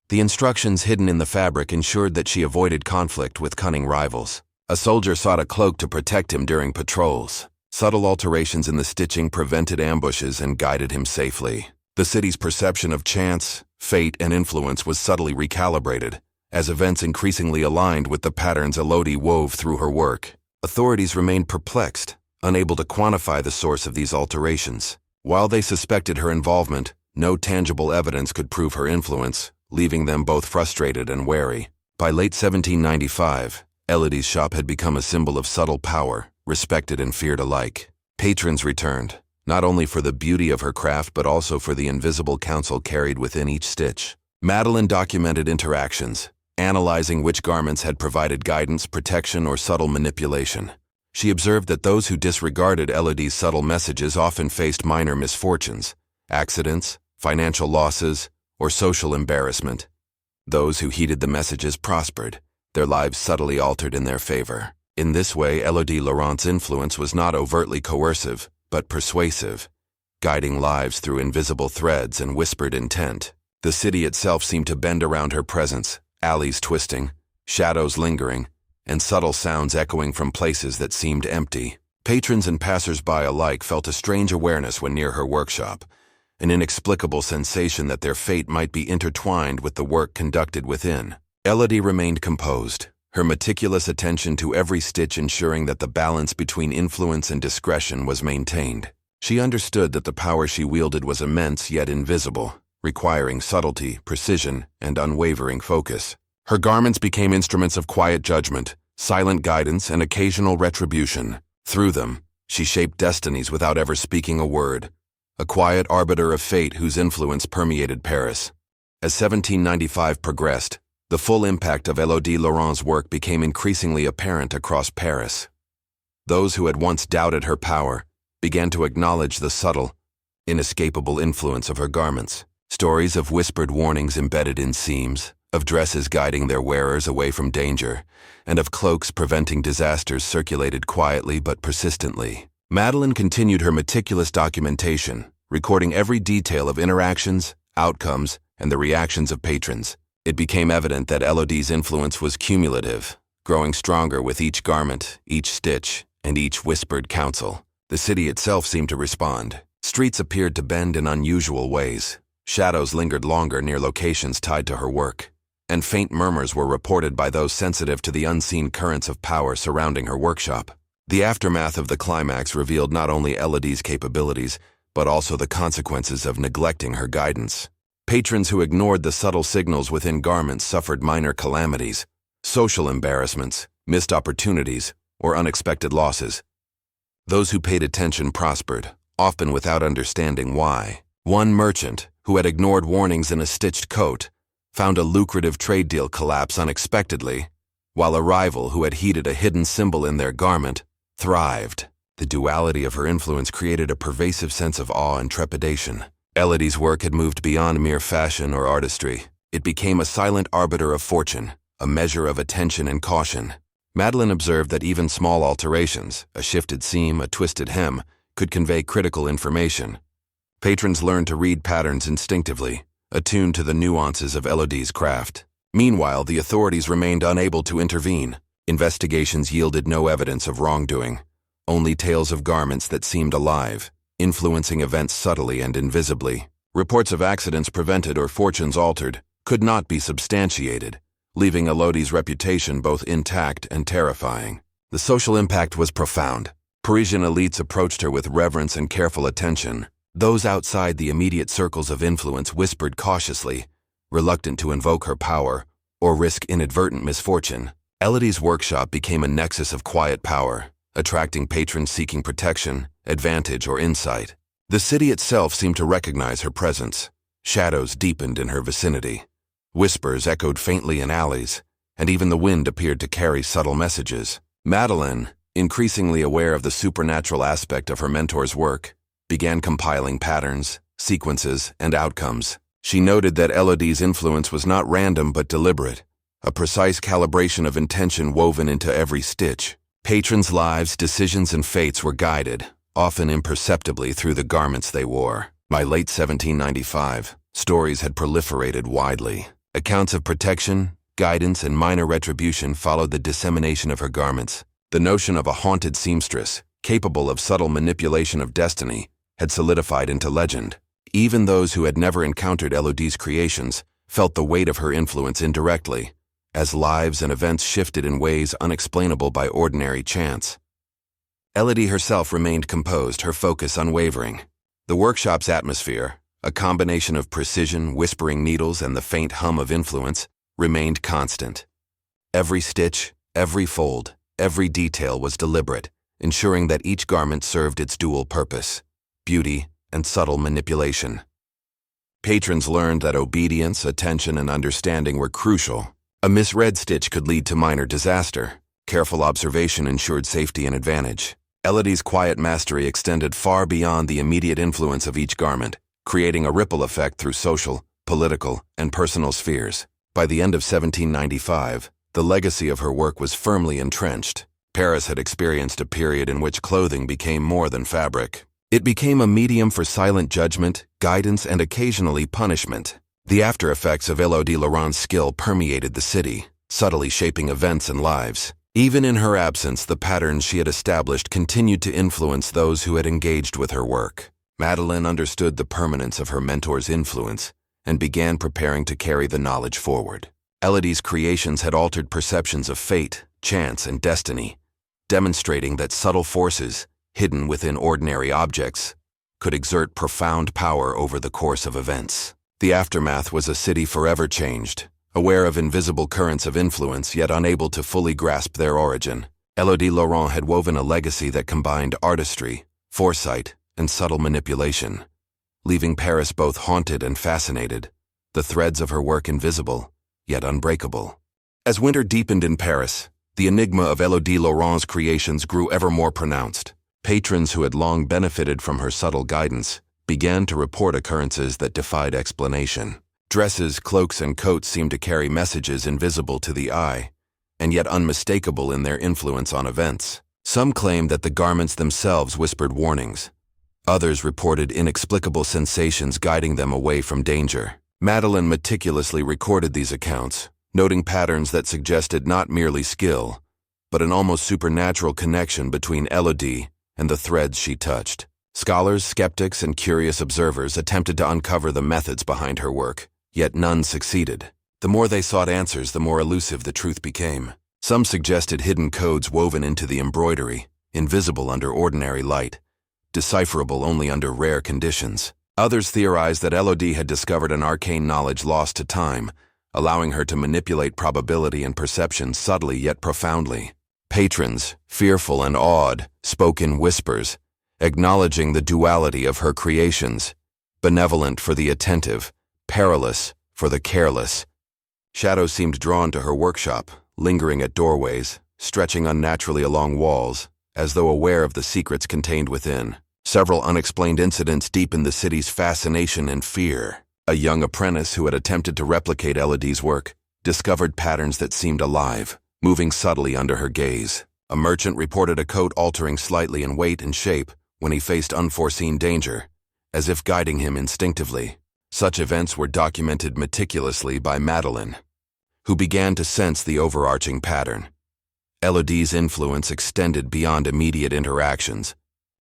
The instructions hidden in the fabric ensured that she avoided conflict with cunning rivals. A soldier sought a cloak to protect him during patrols. Subtle alterations in the stitching prevented ambushes and guided him safely. The city's perception of chance, fate, and influence was subtly recalibrated, as events increasingly aligned with the patterns Elodie wove through her work. Authorities remained perplexed, unable to quantify the source of these alterations. While they suspected her involvement, no tangible evidence could prove her influence, leaving them both frustrated and wary. By late 1795, Elodie's shop had become a symbol of subtle power, respected and feared alike. Patrons returned, not only for the beauty of her craft but also for the invisible counsel carried within each stitch. Madeleine documented interactions, analyzing which garments had provided guidance, protection, or subtle manipulation. She observed that those who disregarded Elodie's subtle messages often faced minor misfortunes, accidents, financial losses, or social embarrassment. Those who heeded the messages prospered, their lives subtly altered in their favor. In this way, Elodie Laurent's influence was not overtly coercive, but persuasive, guiding lives through invisible threads and whispered intent. The city itself seemed to bend around her presence, alleys twisting, shadows lingering, and subtle sounds echoing from places that seemed empty. Patrons and passers-by alike felt a strange awareness when near her workshop, an inexplicable sensation that their fate might be intertwined with the work conducted within. Elodie remained composed, her meticulous attention to every stitch ensuring that the balance between influence and discretion was maintained. She understood that the power she wielded was immense yet invisible, requiring subtlety, precision, and unwavering focus. Her garments became instruments of quiet judgment, silent guidance, and occasional retribution. Through them, she shaped destinies without ever speaking a word, a quiet arbiter of fate whose influence permeated Paris. As 1795 progressed, the full impact of Elodie Laurent's work became increasingly apparent across Paris. Those who had once doubted her power began to acknowledge the subtle, inescapable influence of her garments. Stories of whispered warnings embedded in seams, of dresses guiding their wearers away from danger, and of cloaks preventing disasters circulated quietly but persistently. Madeleine continued her meticulous documentation, recording every detail of interactions, outcomes, and the reactions of patrons. It became evident that Elodie's influence was cumulative, growing stronger with each garment, each stitch, and each whispered counsel. The city itself seemed to respond. Streets appeared to bend in unusual ways. Shadows lingered longer near locations tied to her work, and faint murmurs were reported by those sensitive to the unseen currents of power surrounding her workshop. The aftermath of the climax revealed not only Elodie's capabilities, but also the consequences of neglecting her guidance. Patrons who ignored the subtle signals within garments suffered minor calamities, social embarrassments, missed opportunities, or unexpected losses. Those who paid attention prospered, often without understanding why. One merchant, who had ignored warnings in a stitched coat, found a lucrative trade deal collapse unexpectedly, while a rival who had heeded a hidden symbol in their garment thrived. The duality of her influence created a pervasive sense of awe and trepidation. Elodie's work had moved beyond mere fashion or artistry. It became a silent arbiter of fortune, a measure of attention and caution. Madeleine observed that even small alterations, a shifted seam, a twisted hem, could convey critical information. Patrons learned to read patterns instinctively, attuned to the nuances of Elodie's craft. Meanwhile, the authorities remained unable to intervene. Investigations yielded no evidence of wrongdoing, only tales of garments that seemed alive, influencing events subtly and invisibly. Reports of accidents prevented or fortunes altered could not be substantiated, leaving Elodie's reputation both intact and terrifying. The social impact was profound. Parisian elites approached her with reverence and careful attention. Those outside the immediate circles of influence whispered cautiously, reluctant to invoke her power or risk inadvertent misfortune. Elodie's workshop became a nexus of quiet power, attracting patrons seeking protection, advantage, or insight. The city itself seemed to recognize her presence. Shadows deepened in her vicinity. Whispers echoed faintly in alleys, and even the wind appeared to carry subtle messages. Madeleine, increasingly aware of the supernatural aspect of her mentor's work, began compiling patterns, sequences, and outcomes. She noted that Elodie's influence was not random but deliberate, a precise calibration of intention woven into every stitch. Patrons' lives, decisions, and fates were guided, often imperceptibly, through the garments they wore. By late 1795, stories had proliferated widely. Accounts of protection, guidance, and minor retribution followed the dissemination of her garments. The notion of a haunted seamstress, capable of subtle manipulation of destiny, had solidified into legend. Even those who had never encountered Elodie's creations felt the weight of her influence indirectly, as lives and events shifted in ways unexplainable by ordinary chance. Elodie herself remained composed, her focus unwavering. The workshop's atmosphere, a combination of precision, whispering needles, and the faint hum of influence, remained constant. Every stitch, every fold, every detail was deliberate, ensuring that each garment served its dual purpose: beauty and subtle manipulation. Patrons learned that obedience, attention, and understanding were crucial, A misread stitch could lead to minor disaster. Careful observation ensured safety and advantage. Elodie's quiet mastery extended far beyond the immediate influence of each garment, creating a ripple effect through social, political, and personal spheres. By the end of 1795, the legacy of her work was firmly entrenched. Paris had experienced a period in which clothing became more than fabric. It became a medium for silent judgment, guidance, and occasionally punishment. The after-effects of Elodie Laurent's skill permeated the city, subtly shaping events and lives. Even in her absence, the patterns she had established continued to influence those who had engaged with her work. Madeleine understood the permanence of her mentor's influence and began preparing to carry the knowledge forward. Elodie's creations had altered perceptions of fate, chance, and destiny, demonstrating that subtle forces, hidden within ordinary objects, could exert profound power over the course of events. The aftermath was a city forever changed, aware of invisible currents of influence yet unable to fully grasp their origin. Elodie Laurent had woven a legacy that combined artistry, foresight, and subtle manipulation, leaving Paris both haunted and fascinated, the threads of her work invisible, yet unbreakable. As winter deepened in Paris, the enigma of Elodie Laurent's creations grew ever more pronounced. Patrons who had long benefited from her subtle guidance began to report occurrences that defied explanation. Dresses, cloaks, and coats seemed to carry messages invisible to the eye, and yet unmistakable in their influence on events. Some claimed that the garments themselves whispered warnings. Others reported inexplicable sensations guiding them away from danger. Madeleine meticulously recorded these accounts, noting patterns that suggested not merely skill, but an almost supernatural connection between Elodie and the threads she touched. Scholars, skeptics, and curious observers attempted to uncover the methods behind her work, yet none succeeded. The more they sought answers, the more elusive the truth became. Some suggested hidden codes woven into the embroidery, invisible under ordinary light, decipherable only under rare conditions. Others theorized that Elodie had discovered an arcane knowledge lost to time, allowing her to manipulate probability and perception subtly yet profoundly. Patrons, fearful and awed, spoke in whispers, acknowledging the duality of her creations, benevolent for the attentive, perilous for the careless. Shadows seemed drawn to her workshop, lingering at doorways, stretching unnaturally along walls, as though aware of the secrets contained within. Several unexplained incidents deepened the city's fascination and fear. A young apprentice who had attempted to replicate Elodie's work discovered patterns that seemed alive, moving subtly under her gaze. A merchant reported a coat altering slightly in weight and shape when he faced unforeseen danger, as if guiding him instinctively. Such events were documented meticulously by Madeleine, who began to sense the overarching pattern. Elodie's influence extended beyond immediate interactions,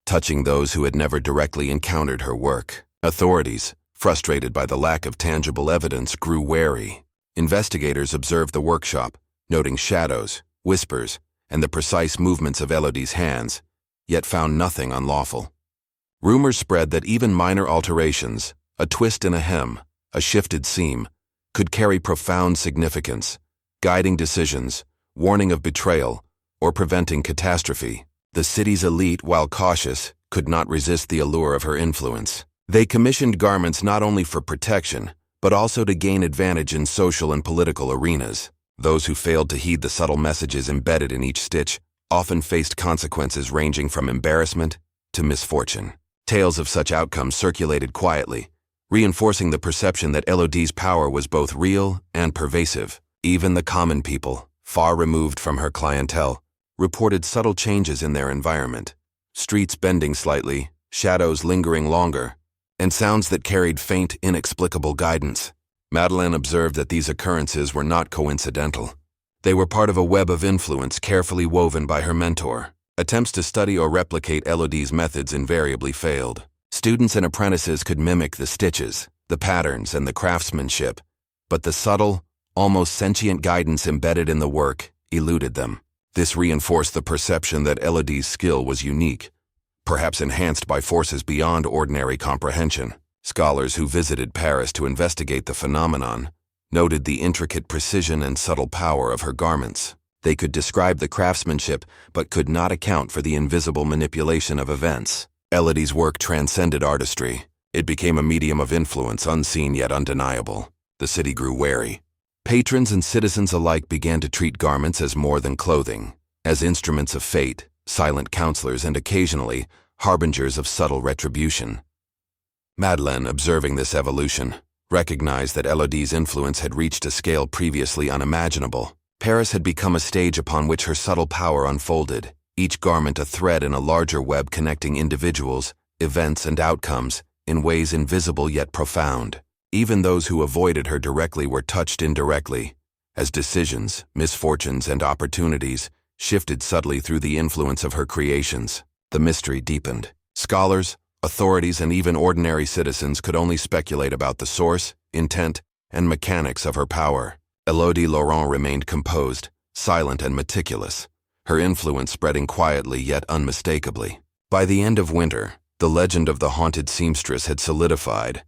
touching those who had never directly encountered her work. Authorities, frustrated by the lack of tangible evidence, grew wary. Investigators observed the workshop, noting shadows, whispers, and the precise movements of Elodie's hands, yet found nothing unlawful. Rumors spread that even minor alterations, a twist in a hem, a shifted seam, could carry profound significance, guiding decisions, warning of betrayal, or preventing catastrophe. The city's elite, while cautious, could not resist the allure of her influence. They commissioned garments not only for protection, but also to gain advantage in social and political arenas. Those who failed to heed the subtle messages embedded in each stitch often faced consequences ranging from embarrassment to misfortune. Tales of such outcomes circulated quietly, reinforcing the perception that Elodie's power was both real and pervasive. Even the common people, far removed from her clientele, reported subtle changes in their environment. Streets bending slightly, shadows lingering longer, and sounds that carried faint, inexplicable guidance. Madeleine observed that these occurrences were not coincidental. They were part of a web of influence carefully woven by her mentor. Attempts to study or replicate Elodie's methods invariably failed. Students and apprentices could mimic the stitches, the patterns, and the craftsmanship, but the subtle, almost sentient guidance embedded in the work eluded them. This reinforced the perception that Elodie's skill was unique, perhaps enhanced by forces beyond ordinary comprehension. Scholars who visited Paris to investigate the phenomenon noted the intricate precision and subtle power of her garments. They could describe the craftsmanship, but could not account for the invisible manipulation of events. Elodie's work transcended artistry. It became a medium of influence, unseen yet undeniable. The city grew wary, Patrons and citizens alike began to treat garments as more than clothing, as instruments of fate, silent counselors, and occasionally, harbingers of subtle retribution. Madeleine, observing this evolution, recognized that Elodie's influence had reached a scale previously unimaginable. Paris had become a stage upon which her subtle power unfolded, each garment a thread in a larger web connecting individuals, events, and outcomes in ways invisible yet profound. Even those who avoided her directly were touched indirectly, as decisions, misfortunes, and opportunities shifted subtly through the influence of her creations. The mystery deepened. Scholars, authorities, and even ordinary citizens could only speculate about the source, intent, and mechanics of her power. Elodie Laurent remained composed, silent, and meticulous, her influence spreading quietly yet unmistakably. By the end of winter, the legend of the haunted seamstress had solidified.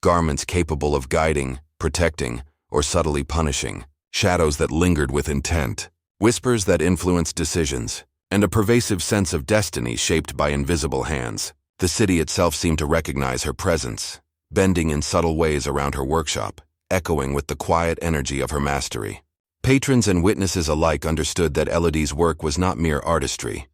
Garments capable of guiding, protecting, or subtly punishing, shadows that lingered with intent, whispers that influenced decisions, and a pervasive sense of destiny shaped by invisible hands. The city itself seemed to recognize her presence, bending in subtle ways around her workshop, echoing with the quiet energy of her mastery. Patrons and witnesses alike understood that Elodie's work was not mere artistry.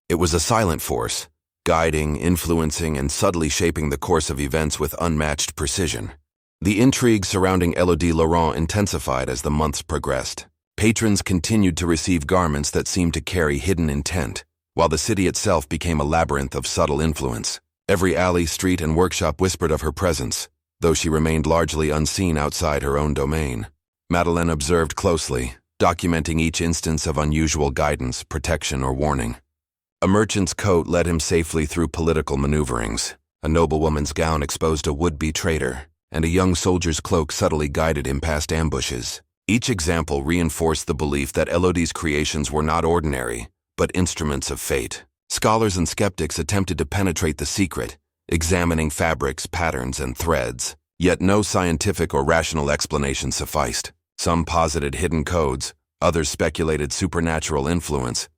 It was a silent force, guiding, influencing, and subtly shaping the course of events with unmatched precision. The intrigue surrounding Elodie Laurent intensified as the months progressed. Patrons continued to receive garments that seemed to carry hidden intent, while the city itself became a labyrinth of subtle influence. Every alley, street, and workshop whispered of her presence, though she remained largely unseen outside her own domain. Madeleine observed closely, documenting each instance of unusual guidance, protection, or warning. A merchant's coat led him safely through political maneuverings. A noblewoman's gown exposed a would-be traitor, and a young soldier's cloak subtly guided him past ambushes. Each example reinforced the belief that Elodie's creations were not ordinary, but instruments of fate. Scholars and skeptics attempted to penetrate the secret, examining fabrics, patterns, and threads. Yet no scientific or rational explanation sufficed. Some posited hidden codes, others speculated supernatural influence,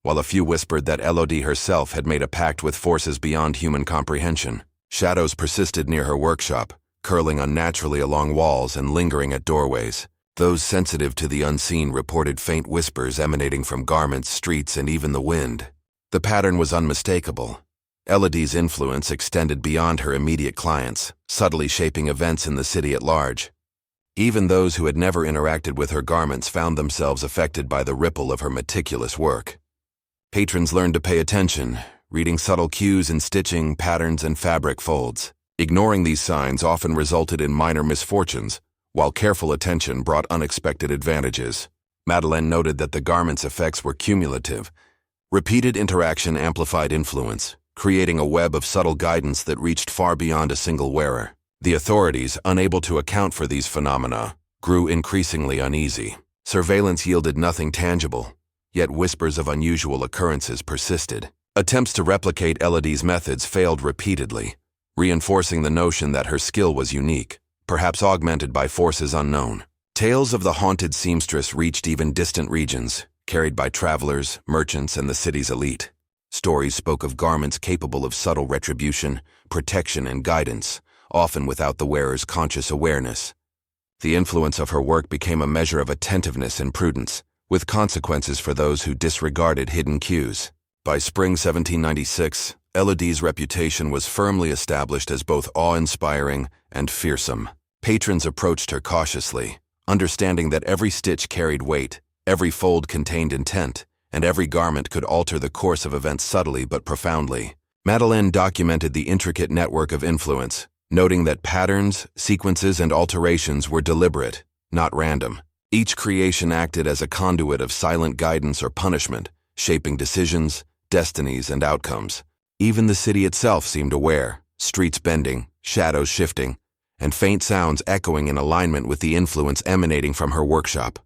while a few whispered that Elodie herself had made a pact with forces beyond human comprehension. Shadows persisted near her workshop, curling unnaturally along walls and lingering at doorways. Those sensitive to the unseen reported faint whispers emanating from garments, streets, and even the wind. The pattern was unmistakable. Elodie's influence extended beyond her immediate clients, subtly shaping events in the city at large. Even those who had never interacted with her garments found themselves affected by the ripple of her meticulous work. Patrons learned to pay attention, reading subtle cues in stitching, patterns, and fabric folds. Ignoring these signs often resulted in minor misfortunes, while careful attention brought unexpected advantages. Madeleine noted that the garment's effects were cumulative. Repeated interaction amplified influence, creating a web of subtle guidance that reached far beyond a single wearer. The authorities, unable to account for these phenomena, grew increasingly uneasy. Surveillance yielded nothing tangible, yet whispers of unusual occurrences persisted. Attempts to replicate Elodie's methods failed repeatedly, reinforcing the notion that her skill was unique, perhaps augmented by forces unknown. Tales of the haunted seamstress reached even distant regions, carried by travelers, merchants, and the city's elite. Stories spoke of garments capable of subtle retribution, protection, and guidance, often without the wearer's conscious awareness. The influence of her work became a measure of attentiveness and prudence, with consequences for those who disregarded hidden cues. By spring 1796, Elodie's reputation was firmly established as both awe-inspiring and fearsome. Patrons approached her cautiously, understanding that every stitch carried weight, every fold contained intent, and every garment could alter the course of events subtly but profoundly. Madeleine documented the intricate network of influence, noting that patterns, sequences, and alterations were deliberate, not random. Each creation acted as a conduit of silent guidance or punishment, shaping decisions, destinies, and outcomes. Even the city itself seemed aware, streets bending, shadows shifting, and faint sounds echoing in alignment with the influence emanating from her workshop.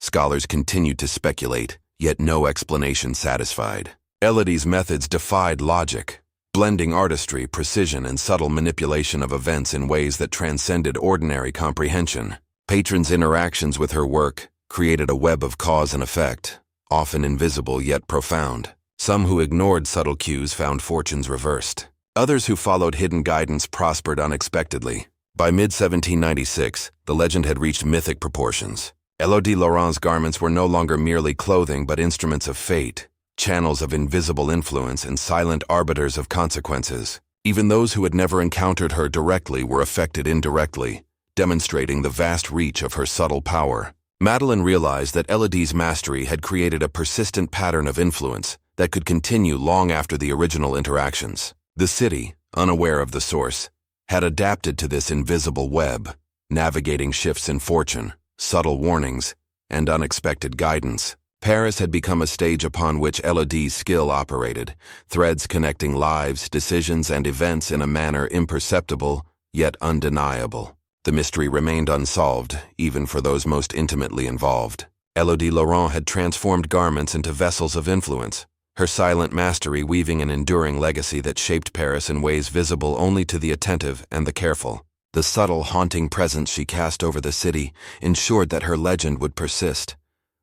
Scholars continued to speculate, yet no explanation satisfied. Elodie's methods defied logic, blending artistry, precision, and subtle manipulation of events in ways that transcended ordinary comprehension. Patrons' interactions with her work created a web of cause and effect, often invisible yet profound. Some who ignored subtle cues found fortunes reversed. Others who followed hidden guidance prospered unexpectedly. By mid-1796, the legend had reached mythic proportions. Elodie Laurent's garments were no longer merely clothing but instruments of fate, channels of invisible influence and silent arbiters of consequences. Even those who had never encountered her directly were affected indirectly, demonstrating the vast reach of her subtle power. Madeleine realized that Elodie's mastery had created a persistent pattern of influence that could continue long after the original interactions. The city, unaware of the source, had adapted to this invisible web, navigating shifts in fortune, subtle warnings, and unexpected guidance. Paris had become a stage upon which Elodie's skill operated, threads connecting lives, decisions, and events in a manner imperceptible, yet undeniable. The mystery remained unsolved, even for those most intimately involved. Elodie Laurent had transformed garments into vessels of influence, her silent mastery weaving an enduring legacy that shaped Paris in ways visible only to the attentive and the careful. The subtle, haunting presence she cast over the city ensured that her legend would persist,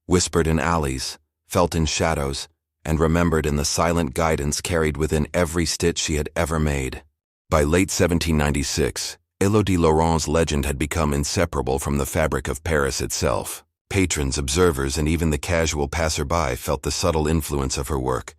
whispered in alleys, felt in shadows, and remembered in the silent guidance carried within every stitch she had ever made. By late 1796, Elodie Laurent's legend had become inseparable from the fabric of Paris itself. Patrons, observers, and even the casual passerby felt the subtle influence of her work,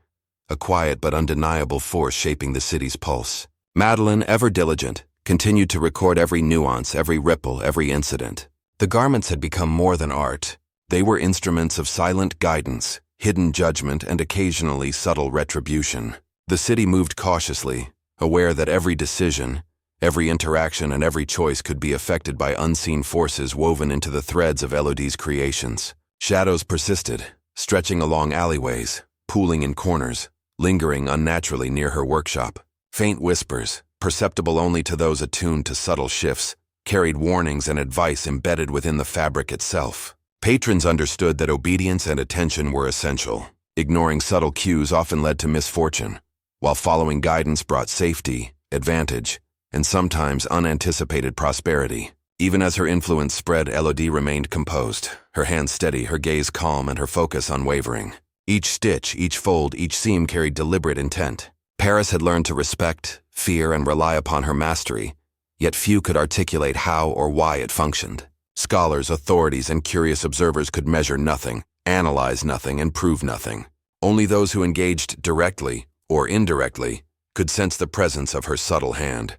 a quiet but undeniable force shaping the city's pulse. Madeleine, ever diligent, continued to record every nuance, every ripple, every incident. The garments had become more than art. They were instruments of silent guidance, hidden judgment, and occasionally subtle retribution. The city moved cautiously, aware that every decision, every interaction, and every choice could be affected by unseen forces woven into the threads of Elodie's creations. Shadows persisted, stretching along alleyways, pooling in corners, lingering unnaturally near her workshop. Faint whispers, perceptible only to those attuned to subtle shifts, carried warnings and advice embedded within the fabric itself. Patrons understood that obedience and attention were essential. Ignoring subtle cues often led to misfortune, while following guidance brought safety, advantage, and sometimes unanticipated prosperity. Even as her influence spread, Elodie remained composed, her hands steady, her gaze calm, and her focus unwavering. Each stitch, each fold, each seam carried deliberate intent. Paris had learned to respect, fear, and rely upon her mastery, yet few could articulate how or why it functioned. Scholars, authorities, and curious observers could measure nothing, analyze nothing, and prove nothing. Only those who engaged directly or indirectly could sense the presence of her subtle hand.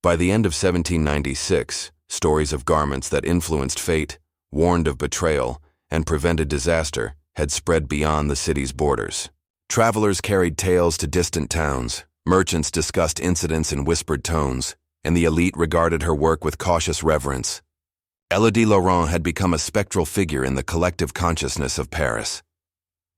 By the end of 1796, stories of garments that influenced fate, warned of betrayal, and prevented disaster had spread beyond the city's borders. Travelers carried tales to distant towns, merchants discussed incidents in whispered tones, and the elite regarded her work with cautious reverence. Elodie Laurent had become a spectral figure in the collective consciousness of Paris.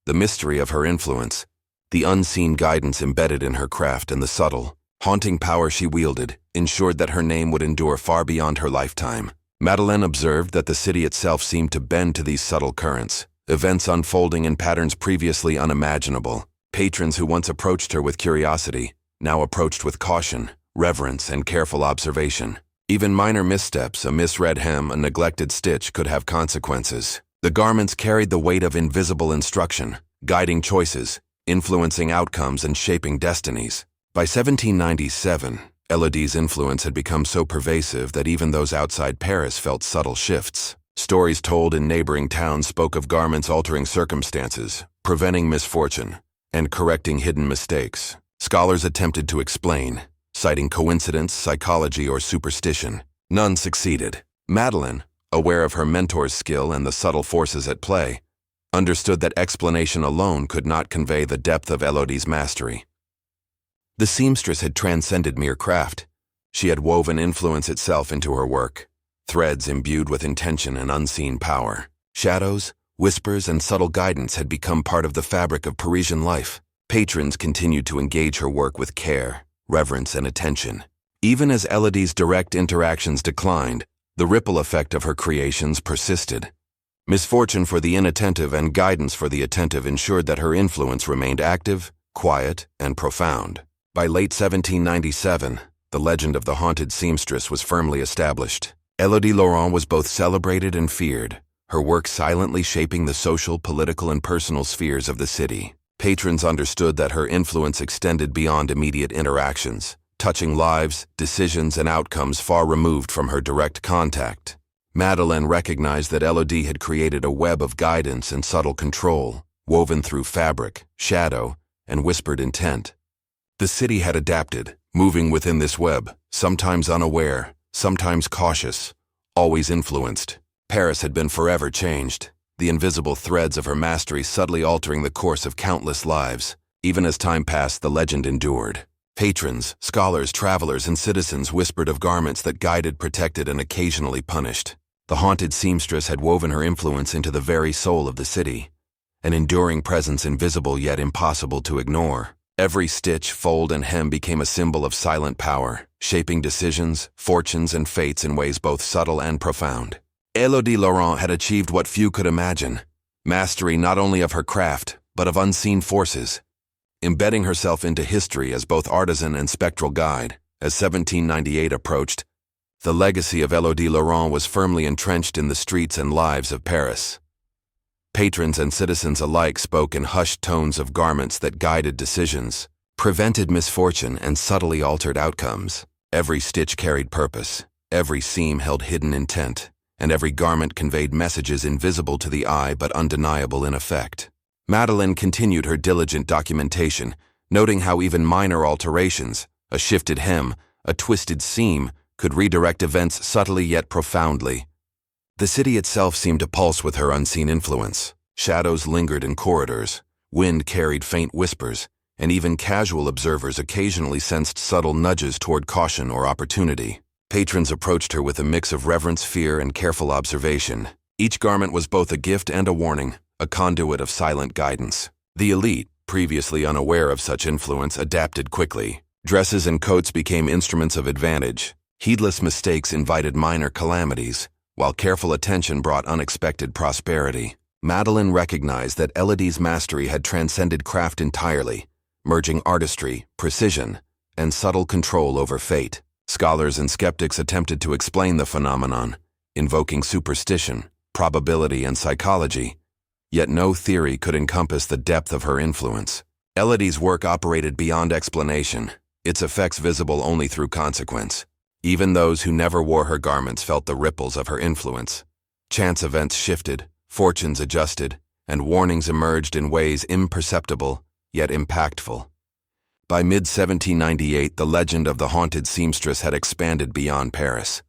The mystery of her influence, the unseen guidance embedded in her craft, and the subtle, haunting power she wielded ensured that her name would endure far beyond her lifetime. Madeleine observed that the city itself seemed to bend to these subtle currents, events unfolding in patterns previously unimaginable. Patrons who once approached her with curiosity now approached with caution, reverence, and careful observation. Even minor missteps, a misread hem, a neglected stitch, could have consequences. The garments carried the weight of invisible instruction, guiding choices, influencing outcomes, and shaping destinies. By 1797, Elodie's influence had become so pervasive that even those outside Paris felt subtle shifts. Stories told in neighboring towns spoke of garments altering circumstances, preventing misfortune, and correcting hidden mistakes. Scholars attempted to explain, citing coincidence, psychology, or superstition. None succeeded. Madeleine, aware of her mentor's skill and the subtle forces at play, understood that explanation alone could not convey the depth of Elodie's mastery. The seamstress had transcended mere craft. She had woven influence itself into her work, threads imbued with intention and unseen power. Shadows, whispers, and subtle guidance had become part of the fabric of Parisian life. Patrons continued to engage her work with care, reverence, and attention. Even as Elodie's direct interactions declined, the ripple effect of her creations persisted. Misfortune for the inattentive and guidance for the attentive ensured that her influence remained active, quiet, and profound. By late 1797, the legend of the haunted seamstress was firmly established. Elodie Laurent was both celebrated and feared, her work silently shaping the social, political, and personal spheres of the city. Patrons understood that her influence extended beyond immediate interactions, touching lives, decisions, and outcomes far removed from her direct contact. Madeleine recognized that Elodie had created a web of guidance and subtle control, woven through fabric, shadow, and whispered intent. The city had adapted, moving within this web, sometimes unaware, sometimes cautious, always influenced. Paris had been forever changed, the invisible threads of her mastery subtly altering the course of countless lives. Even as time passed, the legend endured. Patrons, scholars, travelers, and citizens whispered of garments that guided, protected, and occasionally punished. The haunted seamstress had woven her influence into the very soul of the city, an enduring presence invisible yet impossible to ignore. Every stitch, fold, and hem became a symbol of silent power, shaping decisions, fortunes, and fates in ways both subtle and profound. Elodie Laurent had achieved what few could imagine, mastery not only of her craft, but of unseen forces, embedding herself into history as both artisan and spectral guide. As 1798 approached, the legacy of Elodie Laurent was firmly entrenched in the streets and lives of Paris. Patrons and citizens alike spoke in hushed tones of garments that guided decisions, prevented misfortune, and subtly altered outcomes. Every stitch carried purpose, every seam held hidden intent, and every garment conveyed messages invisible to the eye but undeniable in effect. Madeleine continued her diligent documentation, noting how even minor alterations, a shifted hem, a twisted seam, could redirect events subtly yet profoundly. The city itself seemed to pulse with her unseen influence. Shadows lingered in corridors, wind carried faint whispers, and even casual observers occasionally sensed subtle nudges toward caution or opportunity. Patrons approached her with a mix of reverence, fear, and careful observation. Each garment was both a gift and a warning, a conduit of silent guidance. The elite, previously unaware of such influence, adapted quickly. Dresses and coats became instruments of advantage. Heedless mistakes invited minor calamities, while careful attention brought unexpected prosperity. Madeleine recognized that Elodie's mastery had transcended craft entirely, merging artistry, precision, and subtle control over fate. Scholars and skeptics attempted to explain the phenomenon, invoking superstition, probability, and psychology, yet no theory could encompass the depth of her influence. Elodie's work operated beyond explanation, its effects visible only through consequence. Even those who never wore her garments felt the ripples of her influence. Chance events shifted, fortunes adjusted, and warnings emerged in ways imperceptible, yet impactful. By mid-1798, the legend of the haunted seamstress had expanded beyond Paris.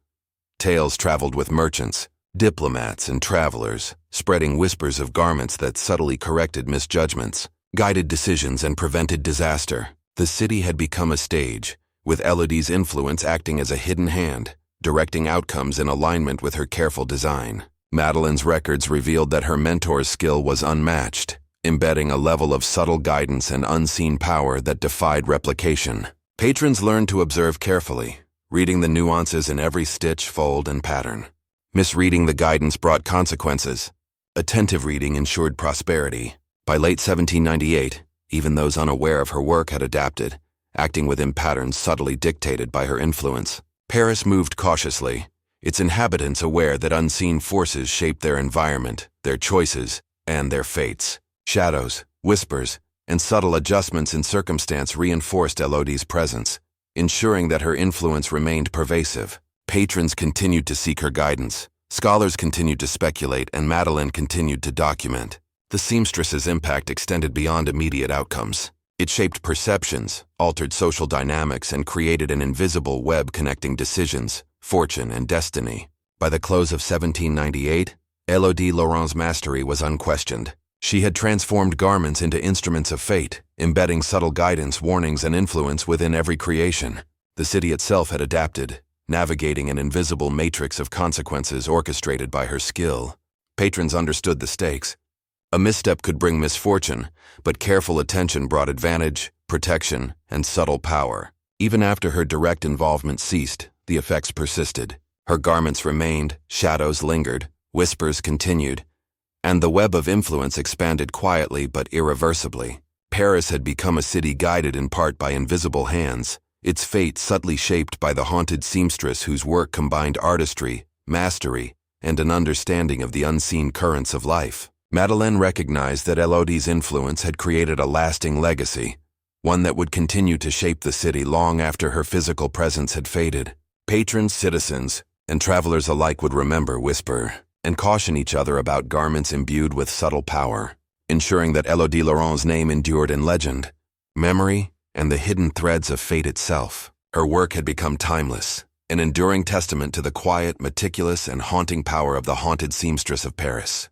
Tales traveled with merchants, diplomats, and travelers, spreading whispers of garments that subtly corrected misjudgments, guided decisions, and prevented disaster. The city had become a stage, with Elodie's influence acting as a hidden hand, directing outcomes in alignment with her careful design. Madeleine's records revealed that her mentor's skill was unmatched, embedding a level of subtle guidance and unseen power that defied replication. Patrons learned to observe carefully, reading the nuances in every stitch, fold, and pattern. Misreading the guidance brought consequences. Attentive reading ensured prosperity. By late 1798, even those unaware of her work had adapted, acting within patterns subtly dictated by her influence. Paris moved cautiously, its inhabitants aware that unseen forces shaped their environment, their choices, and their fates. Shadows, whispers, and subtle adjustments in circumstance reinforced Elodie's presence, ensuring that her influence remained pervasive. Patrons continued to seek her guidance, scholars continued to speculate, and Madeleine continued to document. The seamstress's impact extended beyond immediate outcomes. It shaped perceptions, altered social dynamics, and created an invisible web connecting decisions, fortune, and destiny. By the close of 1798, Elodie Laurent's mastery was unquestioned. She had transformed garments into instruments of fate, embedding subtle guidance, warnings, and influence within every creation. The city itself had adapted, navigating an invisible matrix of consequences orchestrated by her skill. Patrons understood the stakes. A misstep could bring misfortune, but careful attention brought advantage, protection, and subtle power. Even after her direct involvement ceased, the effects persisted. Her garments remained, shadows lingered, whispers continued, and the web of influence expanded quietly but irreversibly. Paris had become a city guided in part by invisible hands, its fate subtly shaped by the haunted seamstress whose work combined artistry, mastery, and an understanding of the unseen currents of life. Madeleine recognized that Elodie's influence had created a lasting legacy, one that would continue to shape the city long after her physical presence had faded. Patrons, citizens, and travelers alike would remember, whisper, and caution each other about garments imbued with subtle power, ensuring that Elodie Laurent's name endured in legend, memory, and the hidden threads of fate itself. Her work had become timeless, an enduring testament to the quiet, meticulous, and haunting power of the haunted seamstress of Paris.